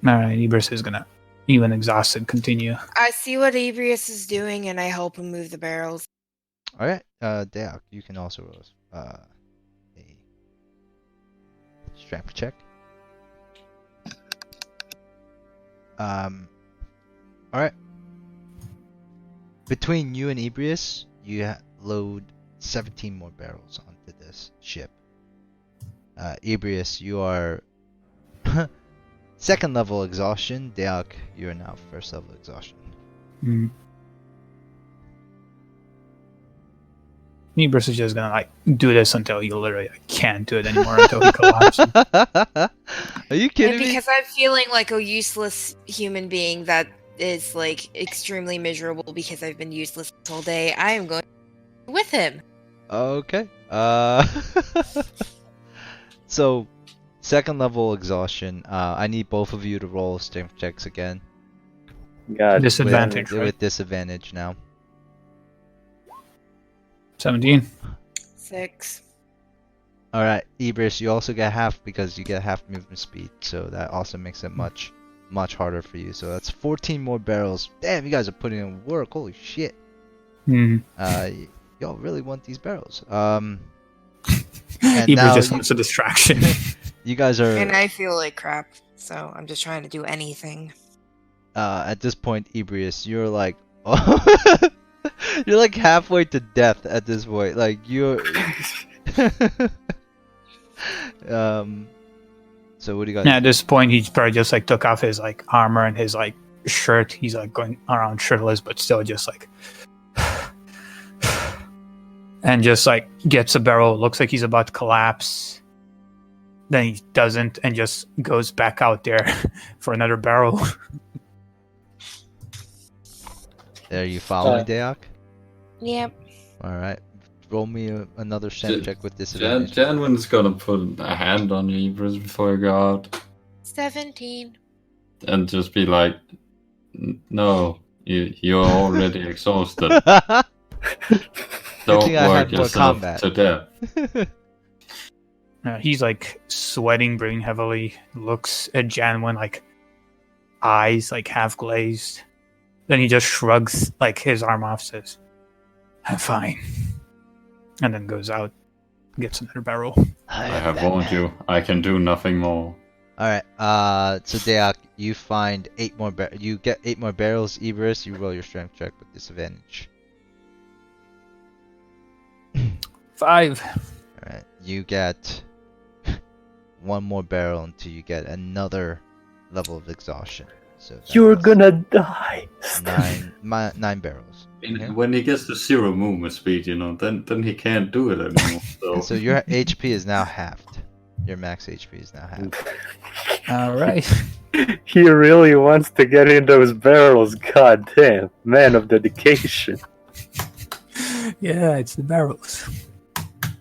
Alright, Ibris is gonna, even exhausted, continue. I see what Ebrius is doing, and I help him move the barrels. Alright, Deok, you can also roll a strength check. Alright. Between you and Ebrius, you load 17 more barrels onto this ship. Ebrius, you are second level exhaustion. Deok, you are now first level exhaustion. Ibris is just gonna like do this until he literally can't do it anymore until he collapses. Are you kidding And me? because I'm feeling like a useless human being that is like extremely miserable because I've been useless all day, I am going with him. Okay. So, second level exhaustion. I need both of you to roll strength checks again. God, Disadvantage, right? With disadvantage now. 17. 6. Alright, Ibris, you also get half because you get half movement speed, so that also makes it much harder for you. So that's 14 more barrels. Damn, you guys are putting in work. Holy shit. Y'all really want these barrels. And Ibris now just wants a distraction. you guys are... And I feel like crap, so I'm just trying to do anything. At this point, Ibris, you're like... you're like halfway to death at this point. Like, you're... So what do you guys Yeah, at this point, he probably just like took off his like armor and his like shirt. He's like going around shirtless, but still just like, and just like gets a barrel. Looks like he's about to collapse. Then he doesn't, and just goes back out there for another barrel. There, you follow me, Deok? Yep. Alright. Roll me another strength check with disadvantage. Janwin's gonna put a hand on you, Ibris, before you go out. 17. And just be like, no, you're already exhausted. Don't work yourself to death. He's like sweating, breathing heavily. Looks at Janwin like eyes like half glazed. Then he just shrugs like his arm off, says, "I'm fine," and then goes out, gets another barrel. I have warned you. I can do nothing more. Alright, so Deok, you find 8 more you get 8 more barrels. Ibris, you roll your strength check with disadvantage. 5. Alright, you get 1 more barrel until you get another level of exhaustion. So you're gonna die. 9 barrels. Okay. When he gets to 0 movement speed, then he can't do it anymore. So your HP is now halved. Your max HP is now halved. Alright. He really wants to get in those barrels. God damn, man of dedication. Yeah, it's the barrels.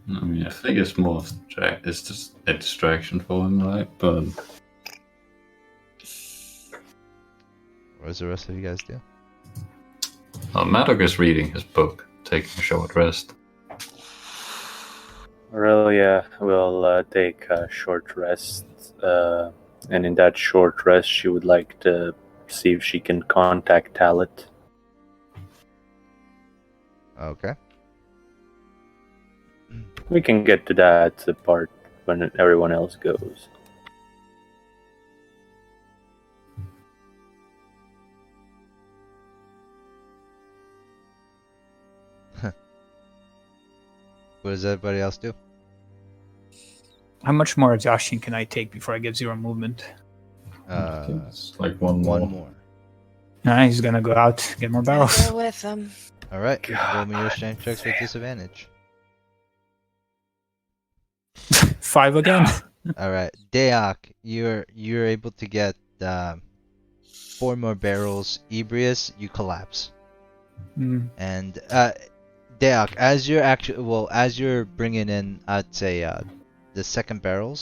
I mean, I think it's more it's just a distraction for him, right? But what does the rest of you guys do? Maddox is reading his book, taking a short rest. Aurelia will take a short rest, and in that short rest, she would like to see if she can contact Talit. Okay. We can get to that part when everyone else goes. What does everybody else do? How much more exhaustion can I take before I get 0 movement? I think it's like one more. Nah, he's gonna go out, get more barrels. Go with him. Alright, roll me your strength checks with disadvantage. 5 again. Alright, Deok, you're able to get 4 more barrels. Ebrius, you collapse. And Deok, as you're bringing in, I'd say the second barrel,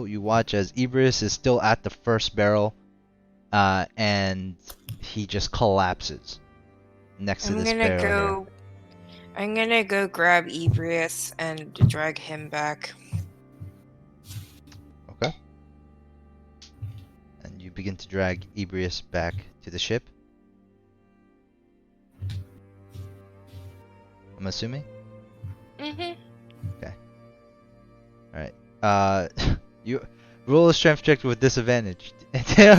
you watch as Ebrius is still at the first barrel, and he just collapses next to this barrel. I'm gonna go grab Ebrius and drag him back. Okay. you begin to drag Ebrius back to the ship. I'm assuming. Mm-hmm. You roll a strength check with disadvantage.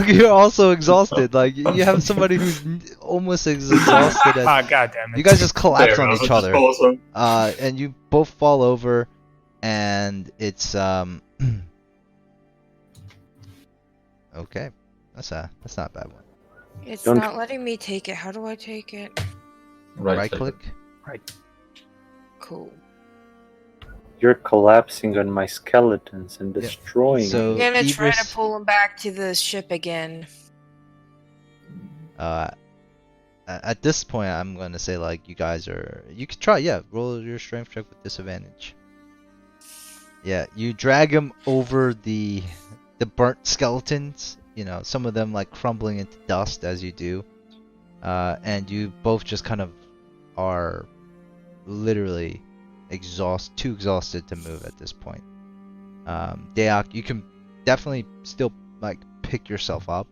You're also exhausted. Like you have somebody who's almost as exhausted as. Ah, god damn it. You guys just collapse There on goes, each I just other. awesome. And you both fall over, and it's okay. That's not a bad one. It's Don't- not letting me take it. How do I take it? Right click. Cool. You're collapsing on my skeletons and Yeah. destroying So- I'm gonna try to Ibris- pull him back to the ship again. At this point, I'm gonna say like you guys are. You could try, yeah. Roll your strength check with disadvantage. Yeah, you drag him over the burnt skeletons. You know, some of them like crumbling into dust as you do, and you both just kind of are literally too exhausted to move at this point. Deok, you can definitely still like pick yourself up,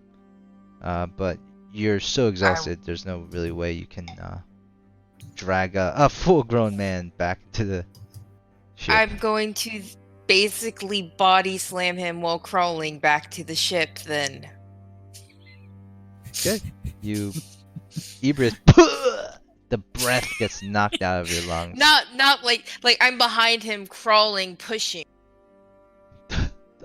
but you're so exhausted. There's no really way you can drag a full-grown man back to the ship. I'm going to basically body slam him while crawling back to the ship then. Okay. You, Ibris, the breath gets knocked out of your lungs. Not like I'm behind him crawling, pushing.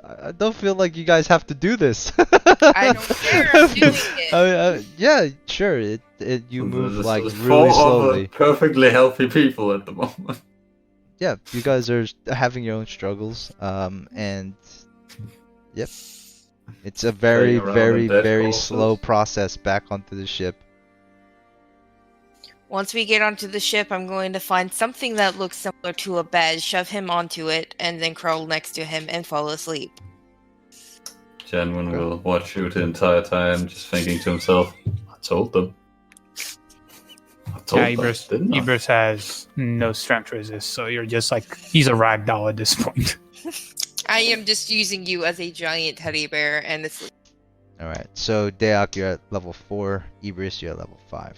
I don't feel like you guys have to do this. I don't care, I'm doing it. Yeah, sure. You move There's like four really other slowly. perfectly healthy people at the moment. Yeah, you guys are having your own struggles. And yep, it's a very, Playing around very, with dead very corpses. slow process back onto the ship. Once we get onto the ship, I'm going to find something that looks similar to a bed, shove him onto it, and then crawl next to him and fall asleep. Janwin will watch you the entire time, just thinking to himself, I told them. I told Yeah, them, didn't I? Ibris has no strength resist, so you're just like he's a rag doll at this point. I am just using you as a giant teddy bear and asleep. Alright, so Deok, you're at level 4. Ibris, you're at level 5.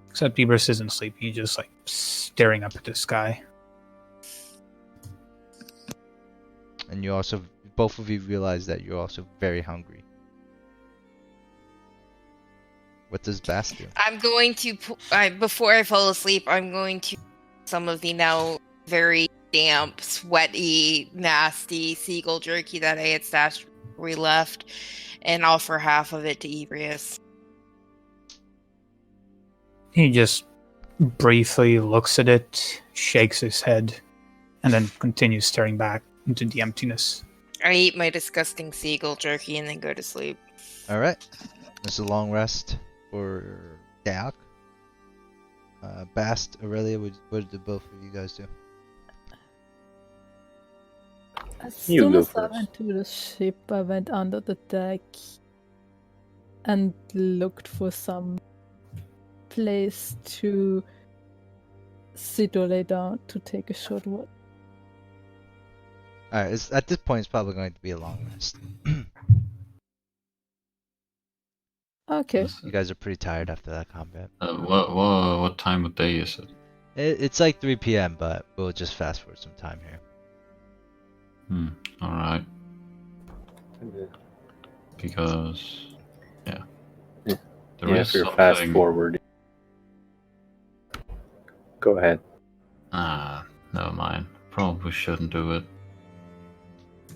Except Ibris isn't sleeping; he's just like staring up at the sky. And you also, both of you realize that you're also very hungry. What does Bass do? I'm going to, before I fall asleep, I'm going to some of the now very damp, sweaty, nasty seagull jerky that I had stashed before we left, and offer half of it to Ebrius. He just briefly looks at it, shakes his head, and then continues staring back into the emptiness. I eat my disgusting seagull jerky and then go to sleep. Alright, there's a long rest for Deok. Bast, Aurelia, what did both of you guys do? As You soon go as I first. went to the ship, I went under the deck and looked for some place to sit or lay down to take a short walk. Alright, at this point, it's probably going to be a long rest. Okay. You guys are pretty tired after that combat. What time of day is it? It's like 3 p.m., but we'll just fast forward some time here. Alright. Because, yeah. Yeah. There Yeah, is if you're fast something- forward. Go ahead. Never mind. Probably shouldn't do it.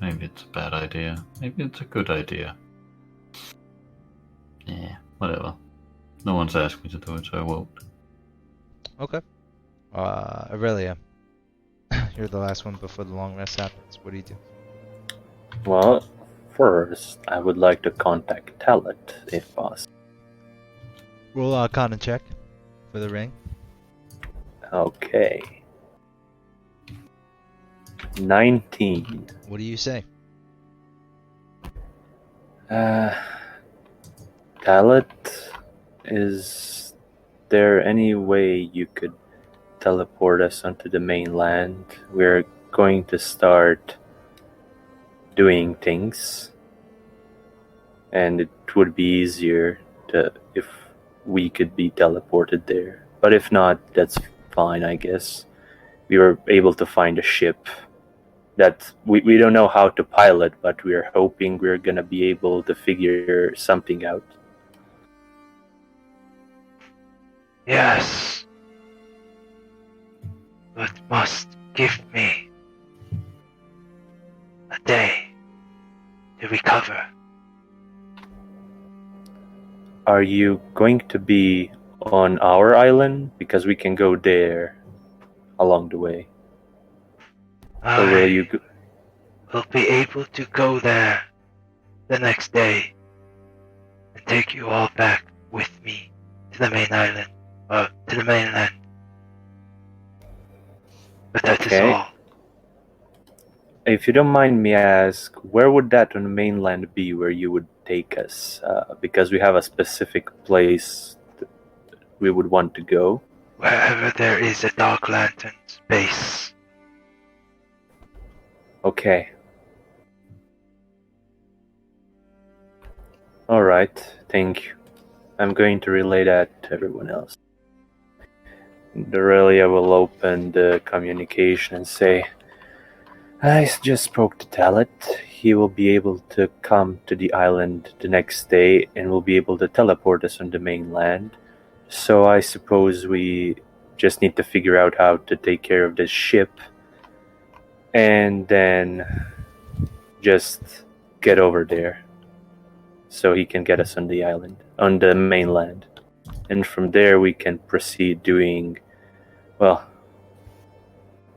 Maybe it's a bad idea. Maybe it's a good idea. Yeah, whatever. No one's asked me to do it, so I won't. Okay. Aurelia, you're the last one before the long rest happens. What do you do? Well, first, I would like to contact Talit, if possible. Roll Arcana check for the ring. Okay. 19. What do you say? Talit, is there any way you could teleport us onto the mainland? We're going to start doing things. and it would be easier if we could be teleported there. But if not, that's fine, I guess. We were able to find a ship that we don't know how to pilot, but we're hoping we're gonna be able to figure something out. Yes. But must give me a day to recover. Are you going to be on our island? Because we can go there along the way. Or will you go? Will be able to go there the next day and take you all back with me to the main island, to the mainland. But that is all. If you don't mind me ask, where would that on the mainland be where you would take us? Because we have a specific place that we would want to go. Wherever there is a Dark Lantern's base. Okay. Alright, thank you. I'm going to relay that to everyone else. Dorelia will open the communication and say, I just spoke to Talit. He will be able to come to the island the next day and will be able to teleport us on the mainland. So I suppose we just need to figure out how to take care of this ship and then just get over there so he can get us on the island, on the mainland. And from there we can proceed doing, well,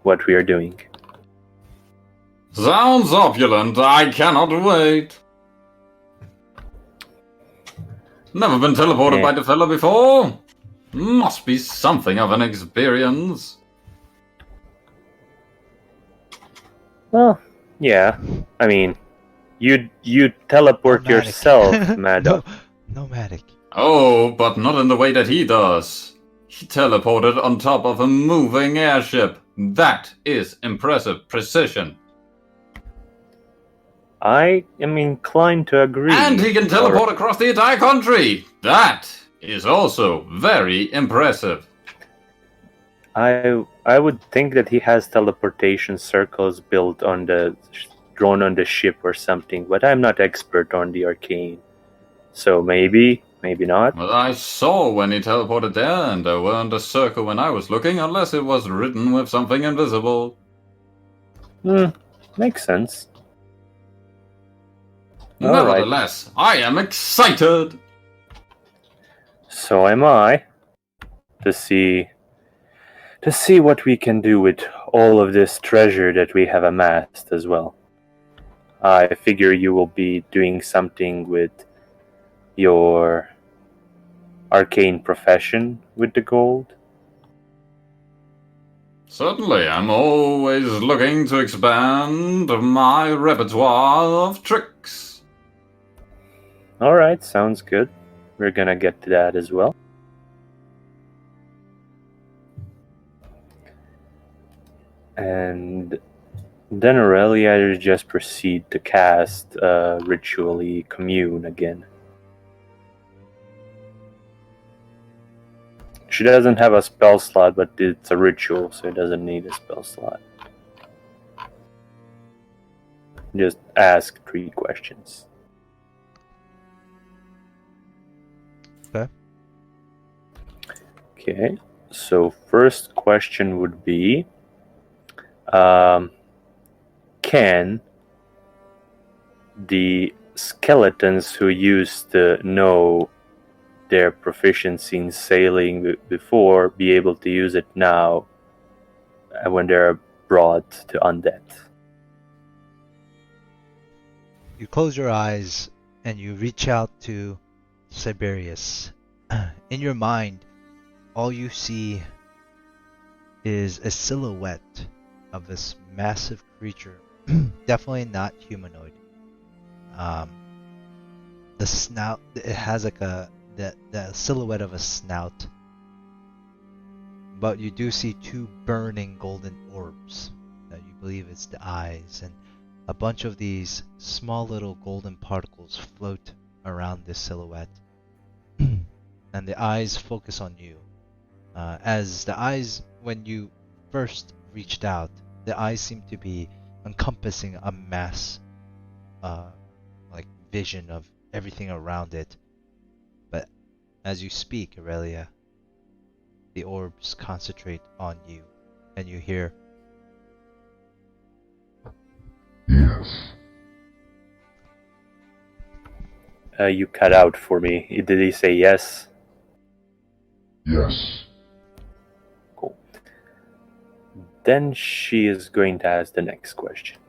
what we are doing. Sounds opulent. I cannot wait. Never been teleported by the fella before. Must be something of an experience. Well, yeah. I mean, you teleport Nomadic. yourself, Maddox. Nomadic. Oh, but not in the way that he does. He teleported on top of a moving airship. That is impressive precision. I am inclined to agree. And he can teleport across the entire country. That is also very impressive. I would think that he has teleportation circles built on the drawn on the ship or something, but I'm not expert on the arcane. So maybe not. Well, I saw when he teleported there, and there weren't a circle when I was looking, unless it was written with something invisible. Makes sense. Nevertheless, I am excited. So am I. To see what we can do with all of this treasure that we have amassed as well. I figure you will be doing something with your arcane profession with the gold. Certainly, I'm always looking to expand my repertoire of tricks. Alright, sounds good. We're gonna get to that as well. And then Aurelia just proceed to cast Ritually Commune again. She doesn't have a spell slot, but it's a ritual, so it doesn't need a spell slot. Just ask 3 questions. Okay, so first question would be, can the skeletons who used to know their proficiency in sailing before be able to use it now when they're brought to undead? You close your eyes and you reach out to Siberius. In your mind, all you see is a silhouette of this massive creature. Definitely not humanoid. The snout, it has like the silhouette of a snout. But you do see 2 burning golden orbs that you believe it's the eyes, and a bunch of these small little golden particles float around this silhouette, and the eyes focus on you. As the eyes, when you first reached out, the eyes seem to be encompassing a mass, like vision of everything around it. But as you speak, Aurelia, the orbs concentrate on you, and you hear, Yes. You cut out for me. Did he say yes? Yes. Cool. Then she is going to ask the next question.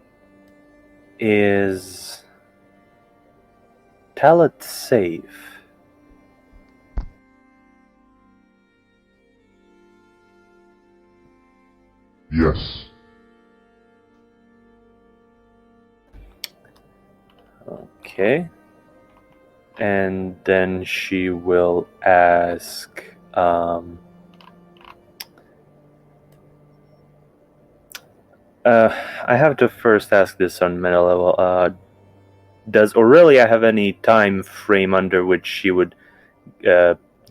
Is Talit safe? Yes. Okay. And then she will ask, I have to first ask this on meta level. Does Aurelia have any time frame under which she would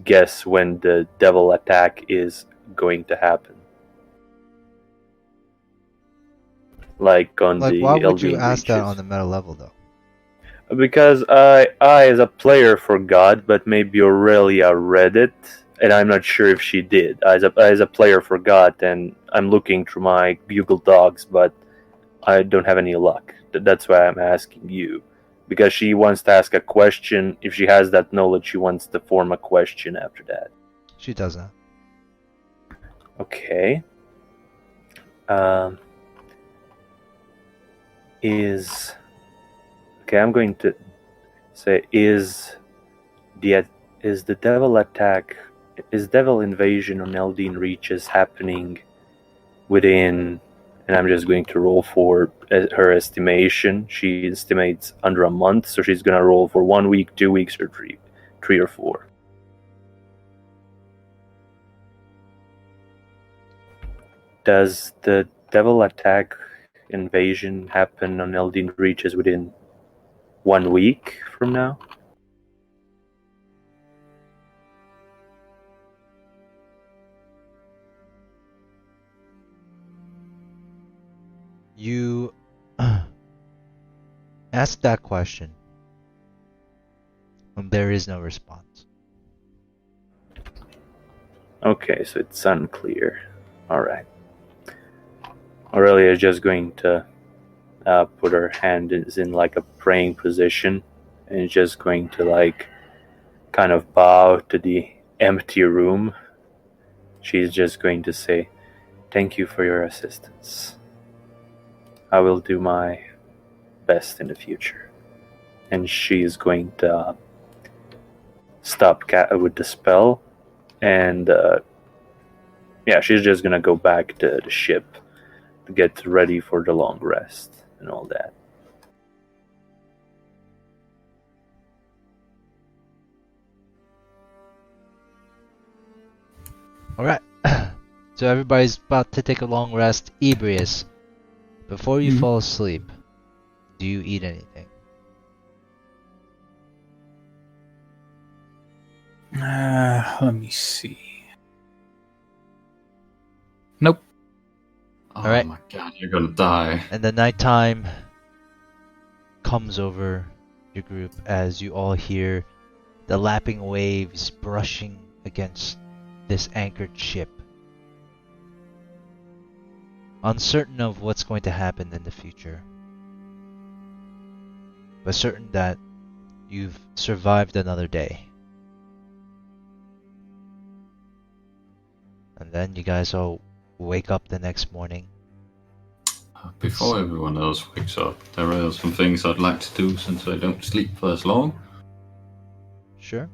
guess when the devil attack is going to happen? Like on like, the why would you Eldeen ask that Reaches? on the meta level, though? Because I as a player forgot, but maybe Aurelia read it, and I'm not sure if she did. As a player forgot, and I'm looking through my Google Docs, but I don't have any luck. That's why I'm asking you. Because she wants to ask a question. If she has that knowledge, she wants to form a question after that. She does not. Okay. Okay, I'm going to say, is the devil attack, is devil invasion on Eldeen Reaches happening within, and I'm just going to roll for her estimation. She estimates under a month, so she's going to roll for 1 week, 2 weeks, or three or 4. Does the devil attack invasion happen on Eldeen Reaches within 1 week from now? You ask that question, and there is no response. Okay, so it's unclear. Alright. Aurelia is just going to put her hand in like a praying position, and just going to like kind of bow to the empty room. She's just going to say, "Thank you for your assistance. I will do my best in the future." And she's going to stop with the spell, and she's just gonna go back to the ship to get ready for the long rest and all that. Alright. So everybody's about to take a long rest. Ebrius, before you fall asleep, do you eat anything? Let me see. Nope. Oh Alright. my god, you're gonna die. And the nighttime comes over your group as you all hear the lapping waves brushing against this anchored ship. Uncertain of what's going to happen in the future, but certain that you've survived another day. And then you guys all wake up the next morning. Before everyone else wakes up, there are some things I'd like to do since I don't sleep for as long. Sure.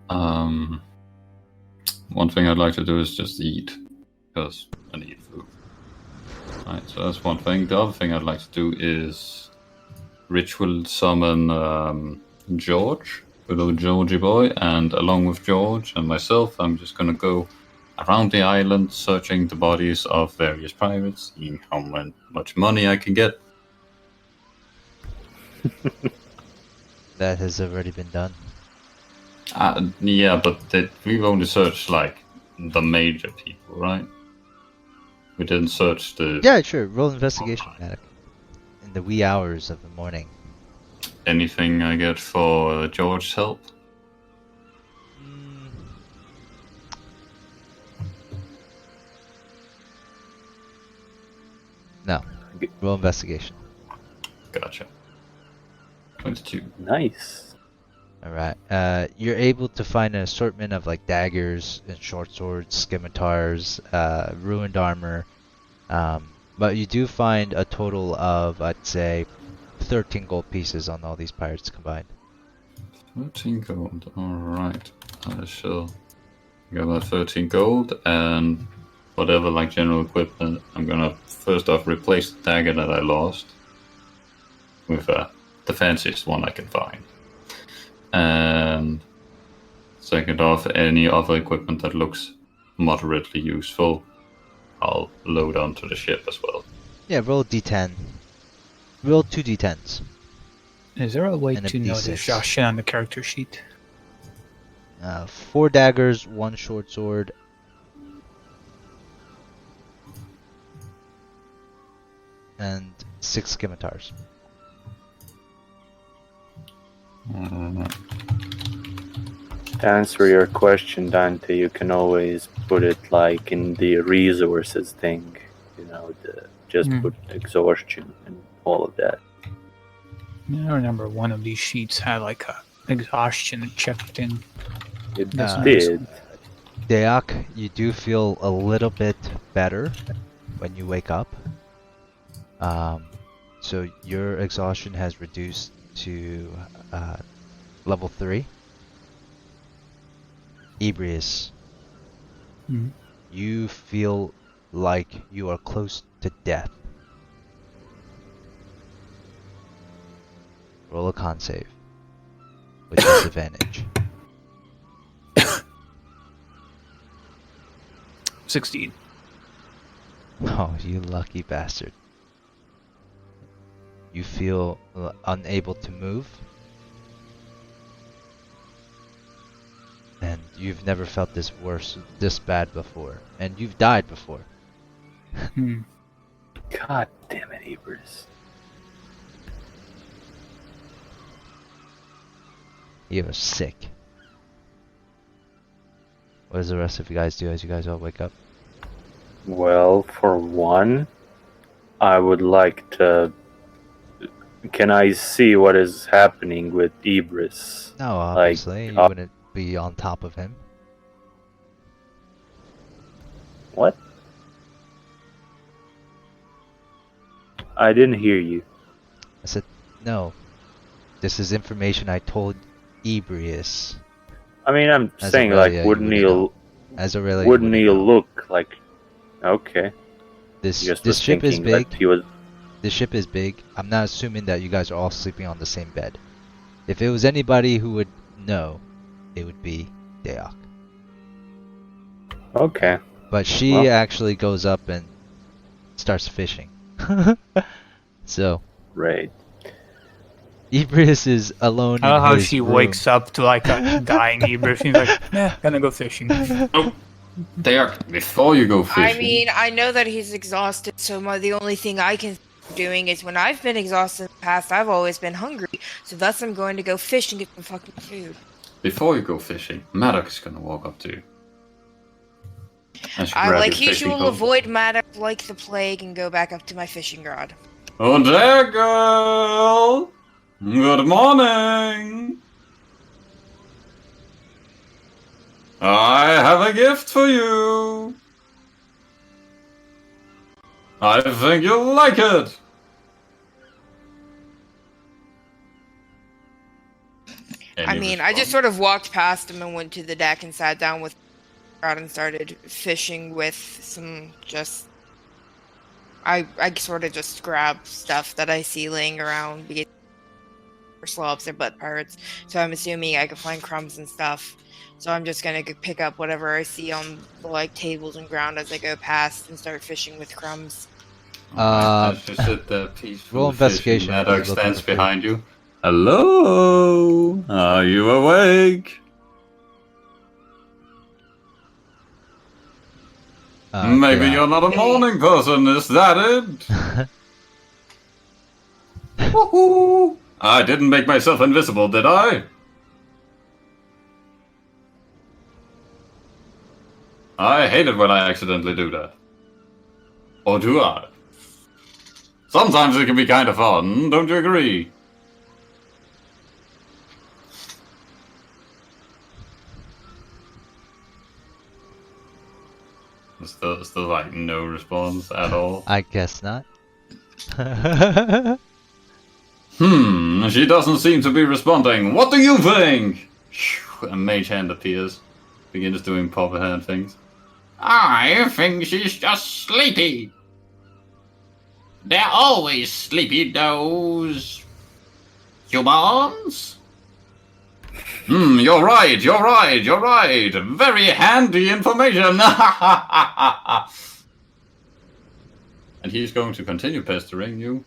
One thing I'd like to do is just eat, because I need food. Right, so that's one thing. The other thing I'd like to do is ritual summon George, little Georgie boy, and along with George and myself, I'm just gonna go around the island searching the bodies of various pirates, seeing how much money I can get. That has already been done. Yeah, but we've only searched like the major people, right? We didn't search the Yeah, sure. Roll investigation, Maddox. In the wee hours of the morning. anything I get for George's help. No. Roll investigation. Gotcha. 22. Nice. Alright. You're able to find an assortment of like daggers and short swords, scimitars, ruined armor. But you do find a total of, I'd say, 13 gold pieces on all these pirates combined. 13 gold. Alright. I shall get about 13 gold and whatever like general equipment. I'm gonna first off replace the dagger that I lost with the fanciest one I can find. And second off, any other equipment that looks moderately useful, I'll load onto the ship as well. Yeah, roll a d10. Roll 2 d10s. Is there a way And a to know D6. this shit on the character sheet? 4 daggers, 1 short sword, and 6 scimitars. To answer your question, Dante, you can always put it like in the resources thing. You know, just put exhaustion and all of that. I remember one of these sheets had like a exhaustion checked in. It That's did. Deak, you do feel a little bit better when you wake up. So your exhaustion has reduced to level 3. Ebrius, you feel like you are close to death. Roll a con save with disadvantage. 16. Oh, you lucky bastard. You feel unable to move. And you've never felt this bad before. And you've died before. God damn it, Ebers. You are sick. What does the rest of you guys do as you guys all wake up? Well, for one, I would like to... Can I see what is happening with Ebris? No, obviously. You wouldn't be on top of him. What? I didn't hear you. I said, no. This is information I told Ebrius. I mean, I'm As saying, Aurelia, like, wouldn't you he, know. As Aurelia, wouldn't he you know. look like... Okay. This Just this was ship is thinking big. that he was... This ship is big. I'm not assuming that you guys are all sleeping on the same bed. If it was anybody who would know, it would be Deok. Okay. But she actually goes up and starts fishing. So, Right. Ebrius is alone I love in how his she room. wakes up to like a dying Ebers. She's like, gonna go fishing. Oh, there. Before you go fishing. I mean, I know that he's exhausted, so the only thing I can doing is when I've been exhausted in the past, I've always been hungry. So thus I'm going to go fish and get some fucking food. Before you go fishing, Maddox is gonna walk up to you. I, like usual, avoid Maddox like the plague and go back up to my fishing rod. Oh, there, girl! Good morning! I have a gift for you! I think you'll like it! I mean, I just sort of walked past him and went to the deck and sat down with rod and started fishing with some just... I sort of just grab stuff that I see laying around, be it or slobs or butt parts. So I'm assuming I can find crumbs and stuff. So I'm just gonna pick up whatever I see on the like tables and ground as I go past and start fishing with crumbs. I should sit there peacefully. Roll investigation. Maddox stands behind you. Hello? Are you awake? Maybe Yeah. you're not a morning person, is that it? Woohoo! I didn't make myself invisible, did I? I hate it when I accidentally do that. Or do I? Sometimes it can be kind of fun, don't you agree? Still like no response at all. I guess not. She doesn't seem to be responding. What do you think? A mage hand appears. Begins doing pop hand things. I think she's just sleepy. They're always sleepy, those humans. You're right. Very handy information. And he's going to continue pestering you.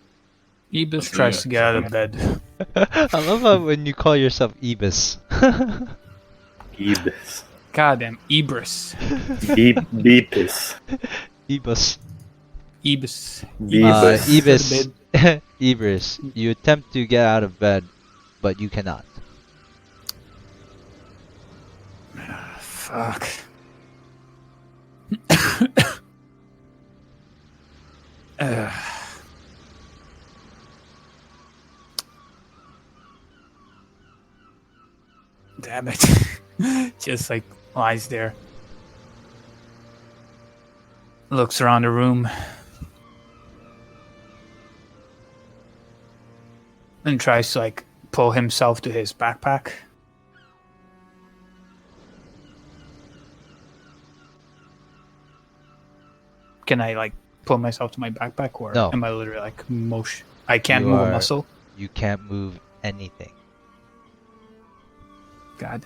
Ibis tries to get out of bed. I love how when you call yourself Ibis. Ibis. Goddamn, Ibris. Beepis. Ibis. Ibis. Beebus. Ibis. Ibis. You attempt to get out of bed, but you cannot. Fuck. Damn it. Just like lies there. Looks around the room. And tries to like pull himself to his backpack. Can I like pull myself to my backpack, or No. am I literally like motion? I can't You move are- a muscle. You can't move anything. God.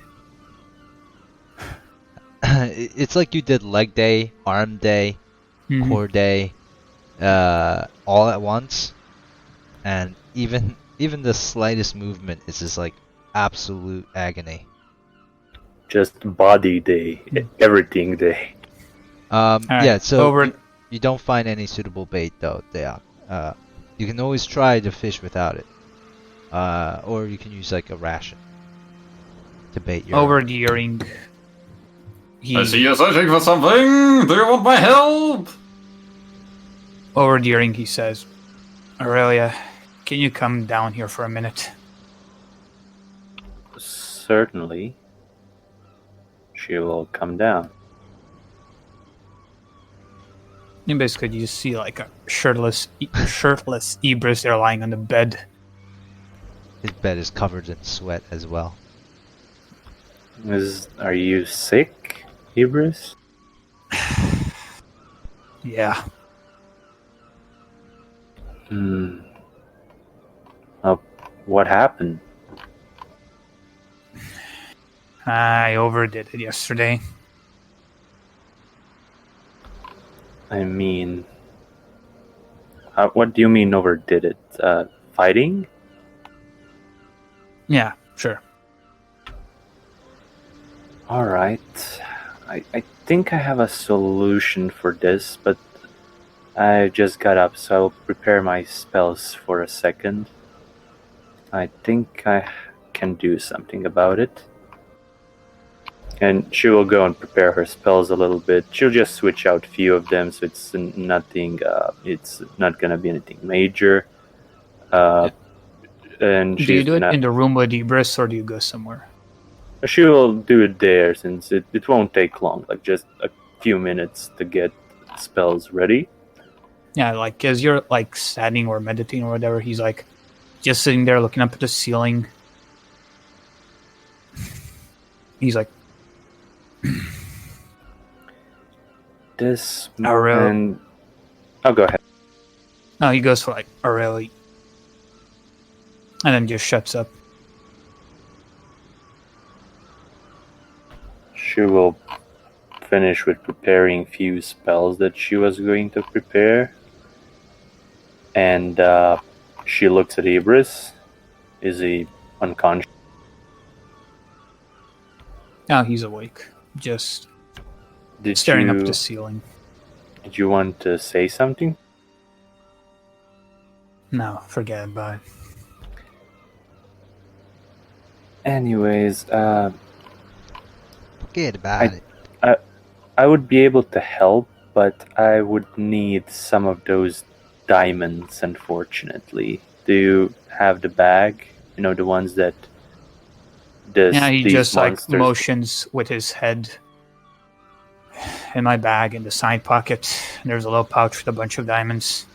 It's like you did leg day, arm day, Mhm. core day, all at once, and even the slightest movement is just like absolute agony. Just body day. Everything day. Alright, Yeah, so over. you don't find any suitable bait though. You can always try to fish without it, or you can use like a ration to bait your. Over the earring. I see you're searching for something. Do you want my help? Over the earring, he says, "Aurelia, can you come down here for a minute?" Certainly. She will come down. And basically, you see like a shirtless Ibris there lying on the bed. His bed is covered in sweat as well. Are you sick, Ibris? Yeah. What happened? I overdid it yesterday. I mean, what do you mean overdid it? Fighting? Yeah, sure. Alright. I think I have a solution for this, but I just got up, so I'll prepare my spells for a second. I think I can do something about it. And she will go and prepare her spells a little bit. She'll just switch out a few of them, so it's nothing. It's not gonna be anything major. And Do you she's do it not. in the room with Ibris, or do you go somewhere? She will do it there, since it won't take long. Like just a few minutes to get spells ready. Yeah, like as you're like standing or meditating or whatever, he's like just sitting there looking up at the ceiling. He's like, This Aurel. and oh, go ahead. no, he goes for like Aurelia, and then just shuts up. She will finish with preparing few spells that she was going to prepare, and she looks at Ibris, Is he unconscious? Now he's awake, just Did staring up you at the ceiling. did you want to say something? No, forget about it. Anyways, Forget about it. I would be able to help, but I would need some of those diamonds, unfortunately. Do you have the bag? You know, the ones that Yeah, he these just like monsters... motions with his head. In my bag, in the side pocket, there's a little pouch with a bunch of diamonds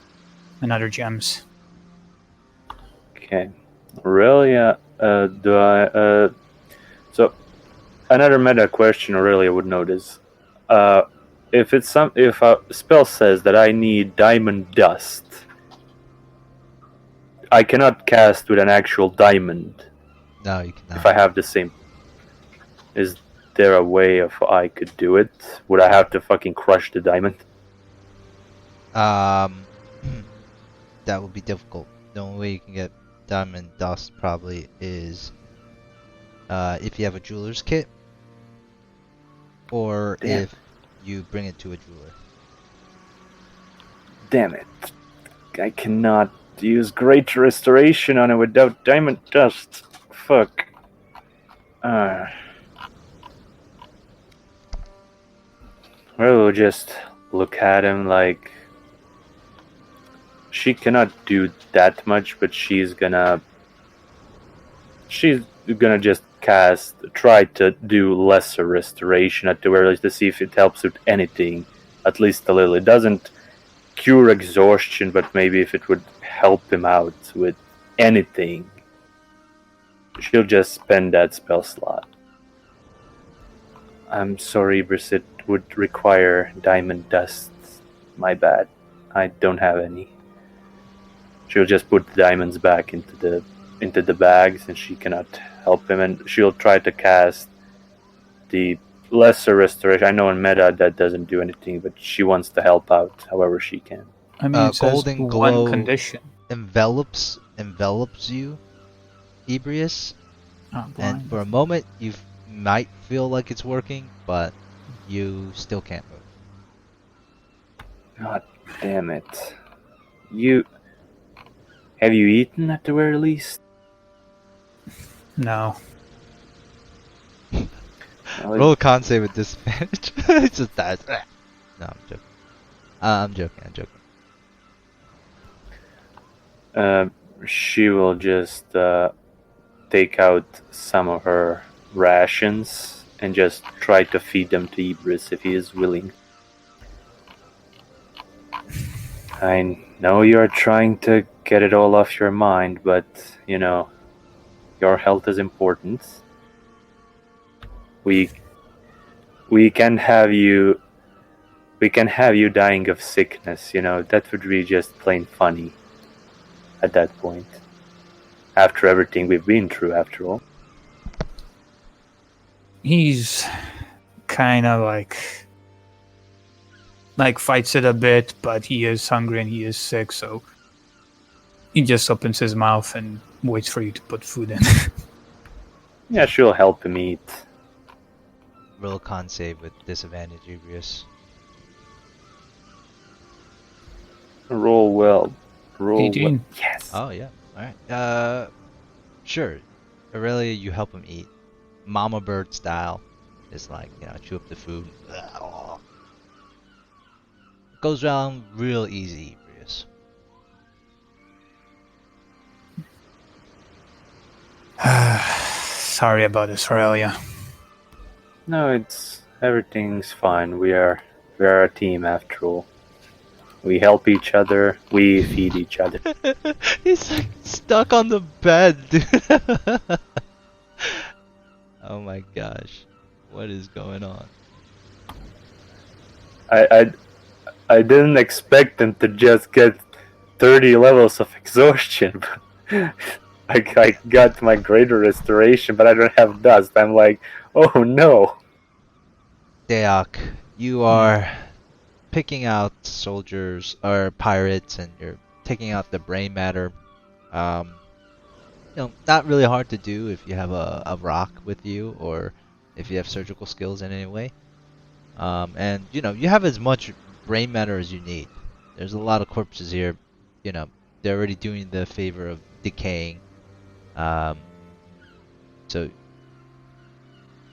and other gems. Okay. Aurelia, so another meta question Aurelia would notice. If a spell says that I need diamond dust, I cannot cast with an actual diamond. No, you cannot. If I have the same, is there a way of I could do it? Would I have to fucking crush the diamond? That would be difficult. The only way you can get diamond dust probably is if you have a jeweler's kit, or Damn. if you bring it to a jeweler. Damn it. I cannot use Great Restoration on it without diamond dust. Fuck. We'll just look at him like... She cannot do that much, but she's gonna just try to do lesser restoration at the very least to see if it helps with anything, at least a little. It doesn't cure exhaustion, but maybe if it would help him out with anything, she'll just spend that spell slot. I'm sorry, Briss, it would require diamond dust. My bad. I don't have any. She'll just put the diamonds back into the bags, and she cannot help him. And she'll try to cast the lesser restoration. I know in meta that doesn't do anything, but she wants to help out however she can. I mean, it says Golden glow one condition. envelops you, Ebrius, Oh, and blind. for a moment you might feel like it's working, but you still can't move. God damn it. Have you eaten at the very least? No. Roll a con save with disadvantage. It's just that. No, I'm joking. I'm joking. She will just take out some of her rations and just try to feed them to Ibris if he is willing. I know you're trying to get it all off your mind, but, you know, your health is important. We can have you dying of sickness, you know. That would be just plain funny at that point. After everything we've been through, after all. He's kind of like fights it a bit, but he is hungry and he is sick, so he just opens his mouth and waits for you to put food in. Yeah, she'll help him eat. Roll a con save with disadvantage, Ebrius. Roll well. Roll 18. well. Yes. Oh yeah. Alright. Sure. Aurelia, you help him eat. Mama bird style. Just like, you know, chew up the food. Goes down real easy, Ebrius. Sorry about this, Aurelia. No, everything's fine. We are a team after all. We help each other. We feed each other. He's like stuck on the bed, dude. Oh my gosh, what is going on? I didn't expect him to just get 30 levels of exhaustion. I got my greater restoration, but I don't have dust. I'm like, oh no. Deok, you are picking out soldiers or pirates, and you're taking out the brain matter. not really hard to do if you have a rock with you or if you have surgical skills in any way. And you have as much brain matter as you need. There's a lot of corpses here. They're already doing the favor of decaying. So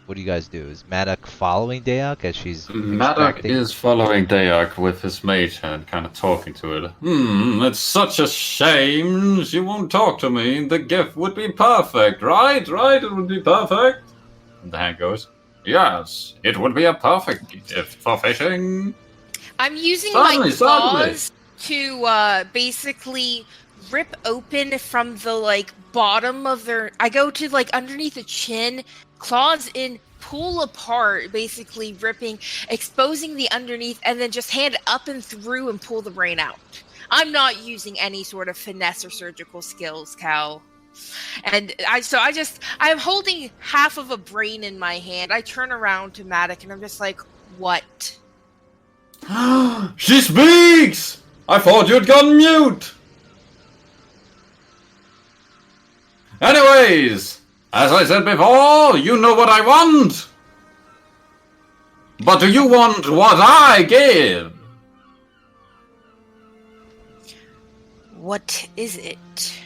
what do you guys do? Is Maddock following Dayak as she's Maddock extracting? is following Dayak with his mage and kind of talking to it. It's such a shame she won't talk to me. The gift would be perfect, right? Right, it would be perfect. And the hand goes, yes, it would be a perfect gift for fishing. I'm using Suddenly, my claws to basically rip open from the bottom of their. I go to underneath the chin, claws in, pull apart, basically ripping, exposing the underneath, and then just hand up and through and pull the brain out. I'm not using any sort of finesse or surgical skills, Cal. And I'm holding half of a brain in my hand. I turn around to Maddock and I'm just like, what? She speaks! I thought you'd gone mute! Anyways, as I said before, you know what I want! But do you want what I give? What is it?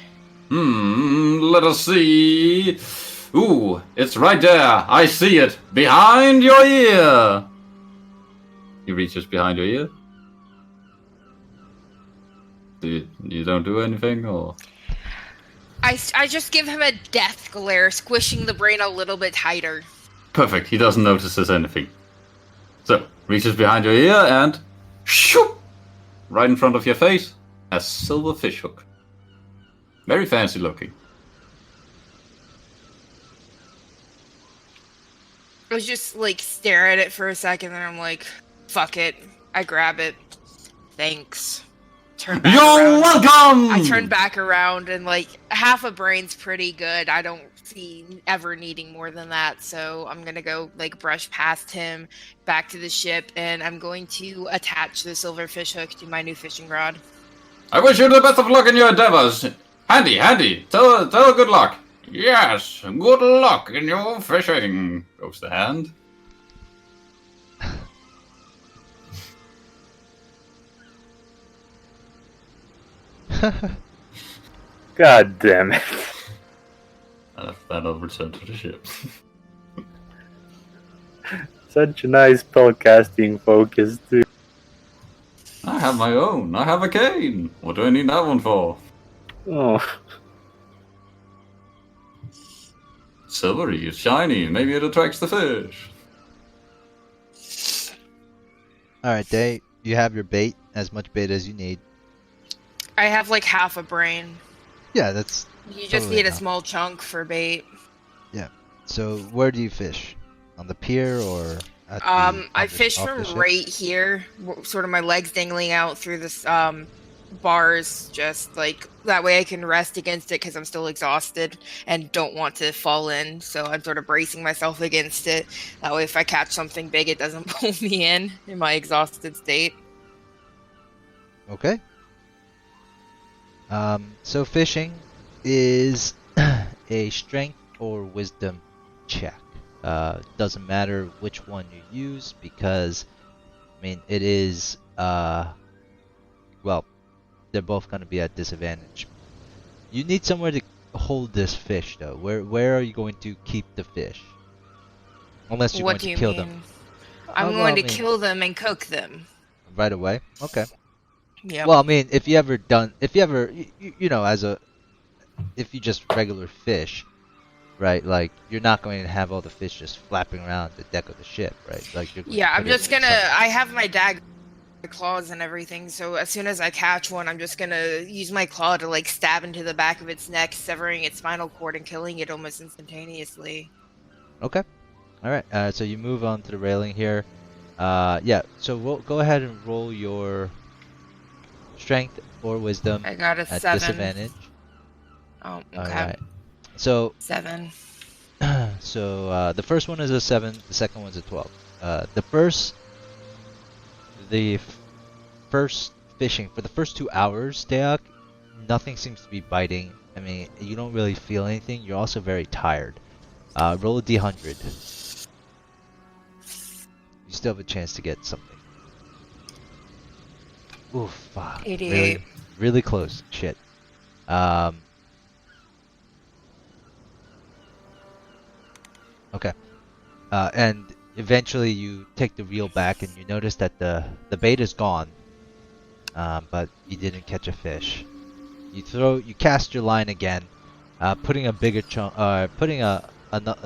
Let us see. Ooh, it's right there. I see it. Behind your ear. He reaches behind your ear. You don't do anything, or? I just give him a death glare, squishing the brain a little bit tighter. Perfect. He doesn't notice there's anything. So, reaches behind your ear and shoo! Right in front of your face, a silver fish hook. Very fancy looking. I was just stare at it for a second, and I'm like, fuck it. I grab it. Thanks. Turn back You're around. welcome! I turn back around, and half a brain's pretty good. I don't see ever needing more than that, so I'm gonna go brush past him back to the ship, and I'm going to attach the silver fish hook to my new fishing rod. I wish you the best of luck in your endeavors. Handy, tell her good luck. Yes, good luck in your fishing, goes the hand. God damn it. And that'll return to the ship. Such a nice spellcasting focus, too. I have my own. I have a cane. What do I need that one for? Oh. Silvery, it's shiny. Maybe it attracts the fish. Alright, Day, you have your bait, as much bait as you need. I have half a brain. Yeah, that's You just totally need a enough. small chunk for bait. Yeah. So where do you fish? On the pier or at the, I fish off the from ship? right here, sort of my legs dangling out through this bars, just that way I can rest against it because I'm still exhausted and don't want to fall in. So I'm sort of bracing myself against it. That way, if I catch something big, it doesn't pull me in my exhausted state. Okay. So fishing is a strength or wisdom check. Doesn't matter which one you use because, it is, well, they're both going to be at disadvantage. You need somewhere to hold this fish, though. Where are you going to keep the fish? Unless you're What going do to you kill mean? them. I'm going to kill them and cook them. Right away? Okay. Yeah. Well, if you ever, if you just regular fish, right? You're not going to have all the fish just flapping around the deck of the ship, right? You're going to I'm put it just in gonna. some- I have my dagger, claws, and everything. So as soon as I catch one, I'm just gonna use my claw to stab into the back of its neck, severing its spinal cord and killing it almost instantaneously. Okay. All right. So you move on to the railing here. Yeah. So we'll go ahead and roll your strength or wisdom I got a at 7. disadvantage. Oh, okay. All right. So 7. the first one is a 7. The second one's a 12. The first fishing for the first 2 hours, Deok, nothing seems to be biting I mean, you don't really feel anything. You're also very tired. Roll a d100. You still have a chance to get something. Oof, fuck. 88. Really close. Shit. Okay. And eventually you take the reel back and you notice that the bait is gone. But you didn't catch a fish. You cast your line again, putting a bigger chunk, putting a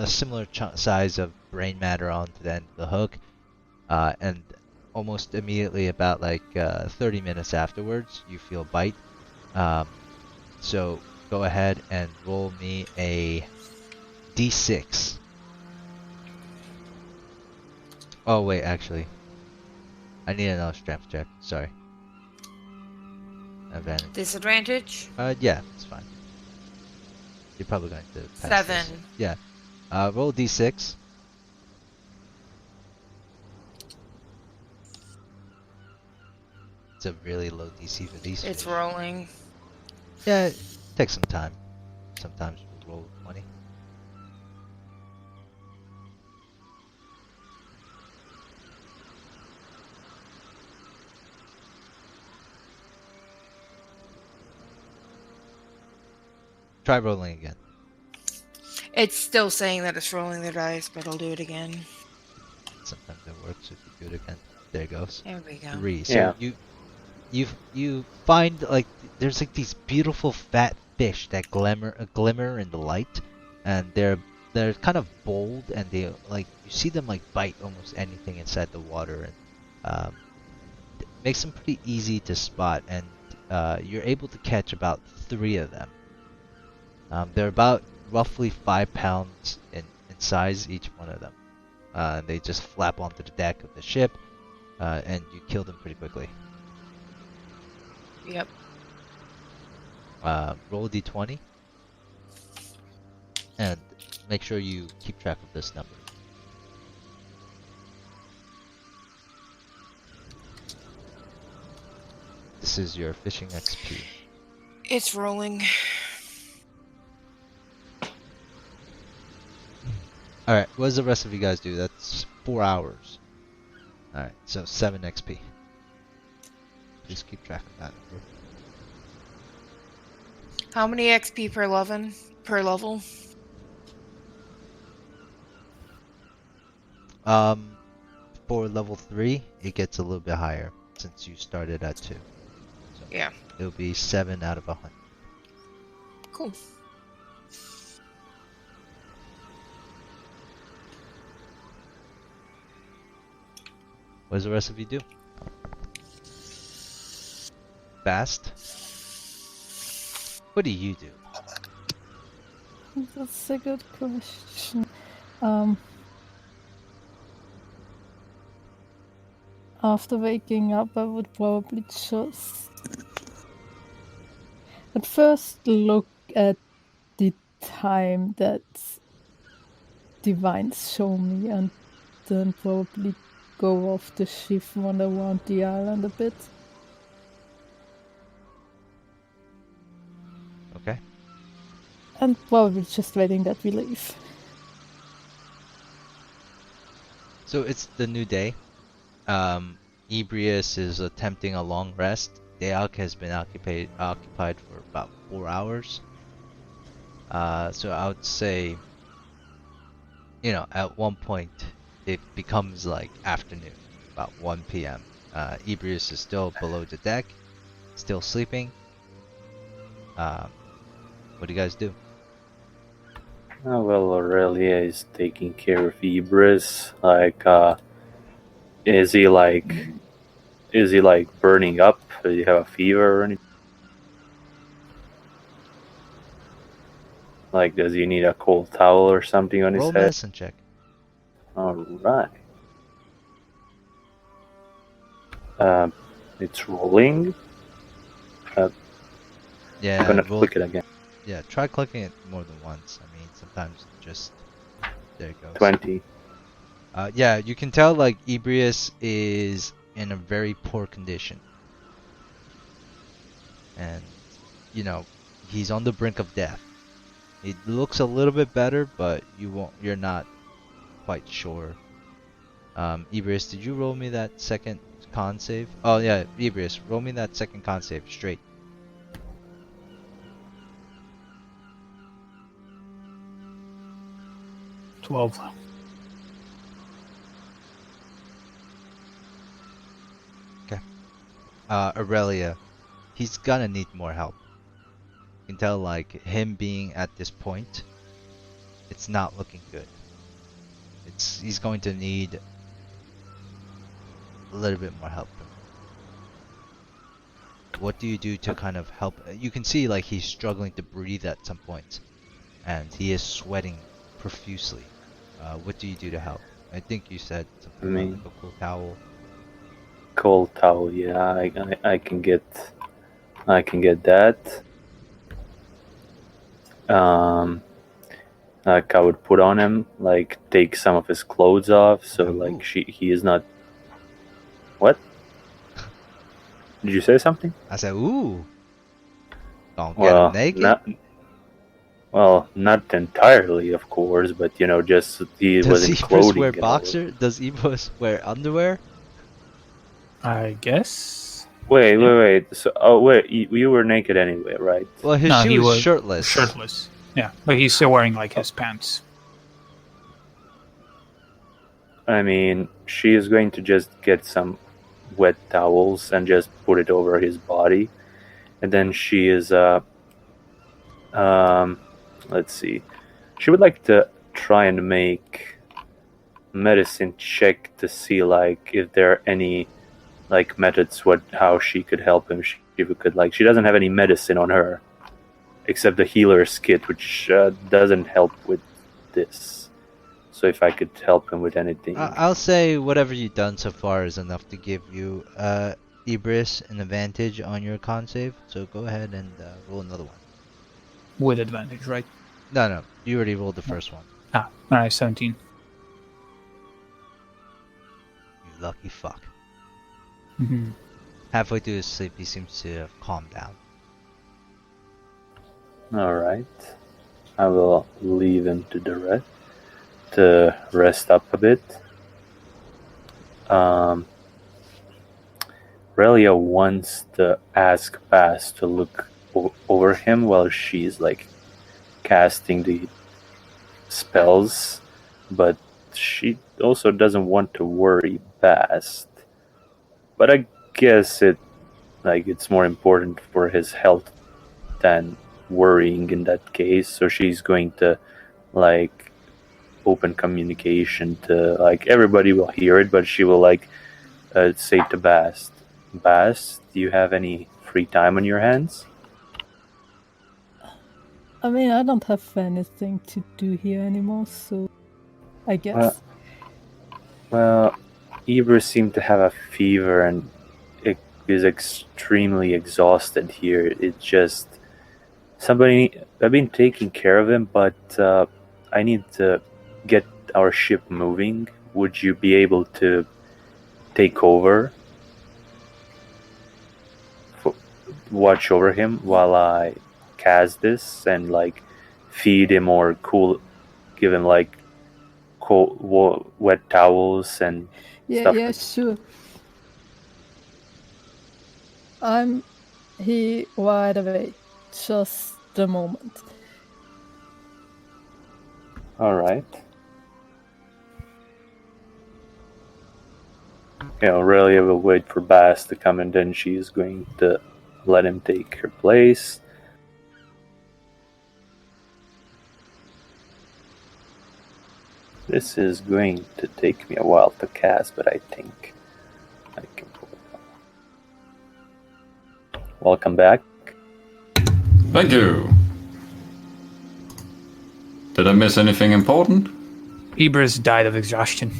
similar size of brain matter onto the end of the hook, and almost immediately, about like 30 minutes afterwards, you feel bite. So go ahead and roll me a d6. Oh wait, actually, I need another strength check. Sorry. Advantage. Disadvantage? Yeah, it's fine. You're probably going to pass 7. this. Yeah. Roll d6. It's a really low DC for these. It's fish. rolling. Yeah, it takes some time. Sometimes we'll roll 20. Try rolling again. It's still saying that it's rolling the dice, but I'll do it again. Sometimes it works if you do it again. There it goes. There we go. 3. So Yeah. you find like there's like these beautiful fat fish that glimmer in the light, and they're kind of bold, and they like you see them like bite almost anything inside the water, and it makes them pretty easy to spot, and you're able to catch about 3 of them. They're about roughly 5 pounds in size, each one of them. They just flap onto the deck of the ship, and you kill them pretty quickly. Yep. Roll a d20, and make sure you keep track of this number. This is your fishing XP. It's rolling. Alright, what does the rest of you guys do? That's 4 hours. Alright, so 7 XP. Please keep track of that number. How many XP per level? For level 3, it gets a little bit higher since you started at 2. So Yeah. it'll be 7 out of 100. Cool. What does the rest of you do? Fast? What do you do? That's a good question. After waking up, I would probably just at first look at the time that divines show me, and then probably go off the ship, wander around the island a bit. Okay. And probably just waiting that we leave. So it's the new day. Ebrius is attempting a long rest. Deok has been occupied for about 4 hours. So I would say, at one point it becomes like afternoon, about 1 p.m. Ebrius is still below the deck, still sleeping. What do you guys do? Oh, well, Aurelia is taking care of Ibris. Is he burning up? Do you have a fever or anything? Like, does he need a cold towel or something on Roll his head? medicine check. Alright. It's rolling. Yeah, I'm gonna roll, click it again. yeah. Try clicking it more than once. I mean, sometimes it just there it goes. 20. Yeah, you can tell like Ebrius is in a very poor condition, and he's on the brink of death. It looks a little bit better, but you're not quite sure. Ebrius, did you roll me that second con save? Oh yeah, Ebrius, roll me that second con save straight. $12. Aurelia, he's gonna need more help. You can tell, like, him being at this point, it's not looking good. He's going to need a little bit more help. What do you do to kind of help? You can see, like, he's struggling to breathe at some points, and he is sweating profusely. What do you do to help? I think you said something about, like, a cool towel. Cold towel, yeah, I can get that. Like I would put on him, like take some of his clothes off, so like he is not. What? Did you say something? I said, ooh. Don't get him naked. Not entirely, of course, but just he was in clothing. Does Ebus wear boxer? Does Ebus wear underwear? I guess. Wait. So, you were naked anyway, right? Well, he was shirtless. Shirtless. Yeah, but he's still wearing like his pants. I mean, she is going to just get some wet towels and just put it over his body, and then she is let's see. She would like to try and make medicine check to see like if there are any like methods how she could help him. She doesn't have any medicine on her except the healer's kit, which doesn't help with this. So if I could help him with anything, I'll say whatever you've done so far is enough to give you Ibris an advantage on your con save. So go ahead and roll another one. With advantage, right? No, you already rolled the first one. Alright, 17. You lucky fuck. Mm-hmm. Halfway through his sleep, he seems to have calmed down. Alright. I will leave him to rest up a bit. Relia wants to ask Bass to look over him while she's like casting the spells, but she also doesn't want to worry Bass. But I guess it's more important for his health than worrying in that case. So she's going to like open communication to like everybody will hear it, but she will like say to Bass, do you have any free time on your hands? I mean, I don't have anything to do here anymore, so I guess. Well, Eber seemed to have a fever and it is extremely exhausted here. It's just I've been taking care of him, but I need to get our ship moving. Would you be able to take over? Watch over him while I cast this and like feed him or give him like cold, wet towels and stuff. Yeah, sure. I'm here right away. Just a moment. Alright. Aurelia will wait for Bass to come and then she's going to let him take her place. This is going to take me a while to cast, but I think I can pull it off. Welcome back. Thank you. Did I miss anything important? Ebers died of exhaustion.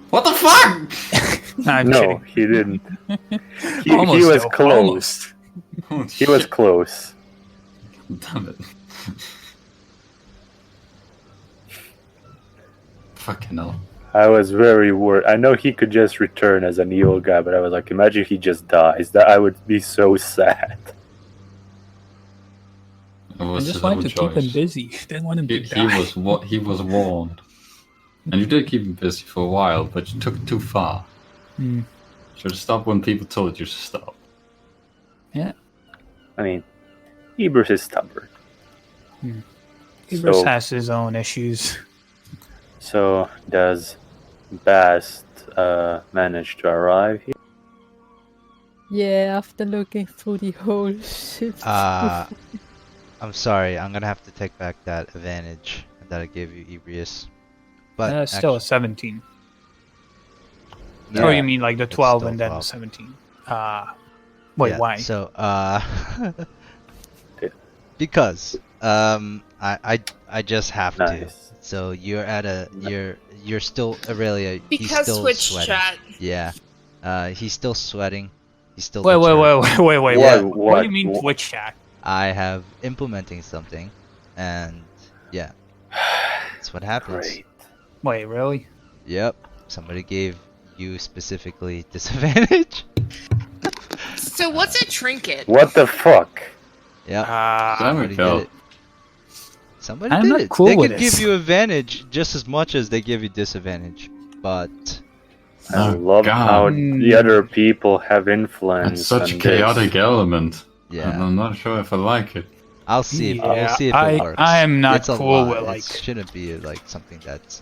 What the fuck? I'm No, kidding. he didn't. He Almost, was though. close. Oh, He was close. Damn it. Fucking hell. I was very worried. I know he could just return as an evil guy, but I was like, imagine he just dies. That I would be so sad. just his wanted own to keep him choice. busy. Didn't want him to He die. was warned, and you did keep him busy for a while, but you took it too far. Should have stopped when people told you to stop. Yeah. I mean, Ebers is stubborn. Ebers has his own issues. So does Bast manage to arrive here? Yeah, after looking through the whole ship. I'm sorry. I'm gonna have to take back that advantage that I gave you, Ebrius. But Still a 17. Yeah, Oh, you mean like the it's 12 still and then 12. 17? Wait, yeah, why? So, because I just have to. Nice. So you're at a you're still Aurelia. He's Because still Twitch sweating. chat. Yeah. He's still sweating. He's still. Wait. Yeah. What do you mean Twitch chat? I have implementing something, and yeah, that's what happens. Great. Wait, really? Yep. Somebody gave you specifically disadvantage. So what's a trinket? What the fuck? Yep. Damn Somebody it, Cal. did it. Somebody I'm did not it. cool They with could this. give you advantage just as much as they give you disadvantage, but I Oh, love God. how the other people have influence. It's such a on chaotic element. yeah. And I'm not sure if I like it. I'll see. We'll Yeah, see if I- it works. I am not It's a cool lot. with, like- It shouldn't be like something that's.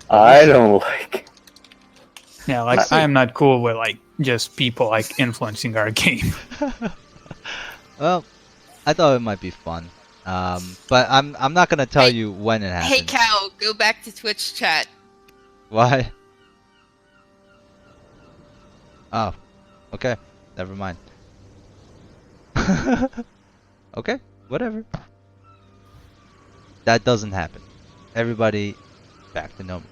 I don't like. Yeah, like I am not cool with like just people like influencing our game. Well, I thought it might be fun. But I'm not gonna tell you when it happens. Hey Cal, go back to Twitch chat. Why? Oh, okay. Never mind. Okay, whatever. That doesn't happen. Everybody back to normal.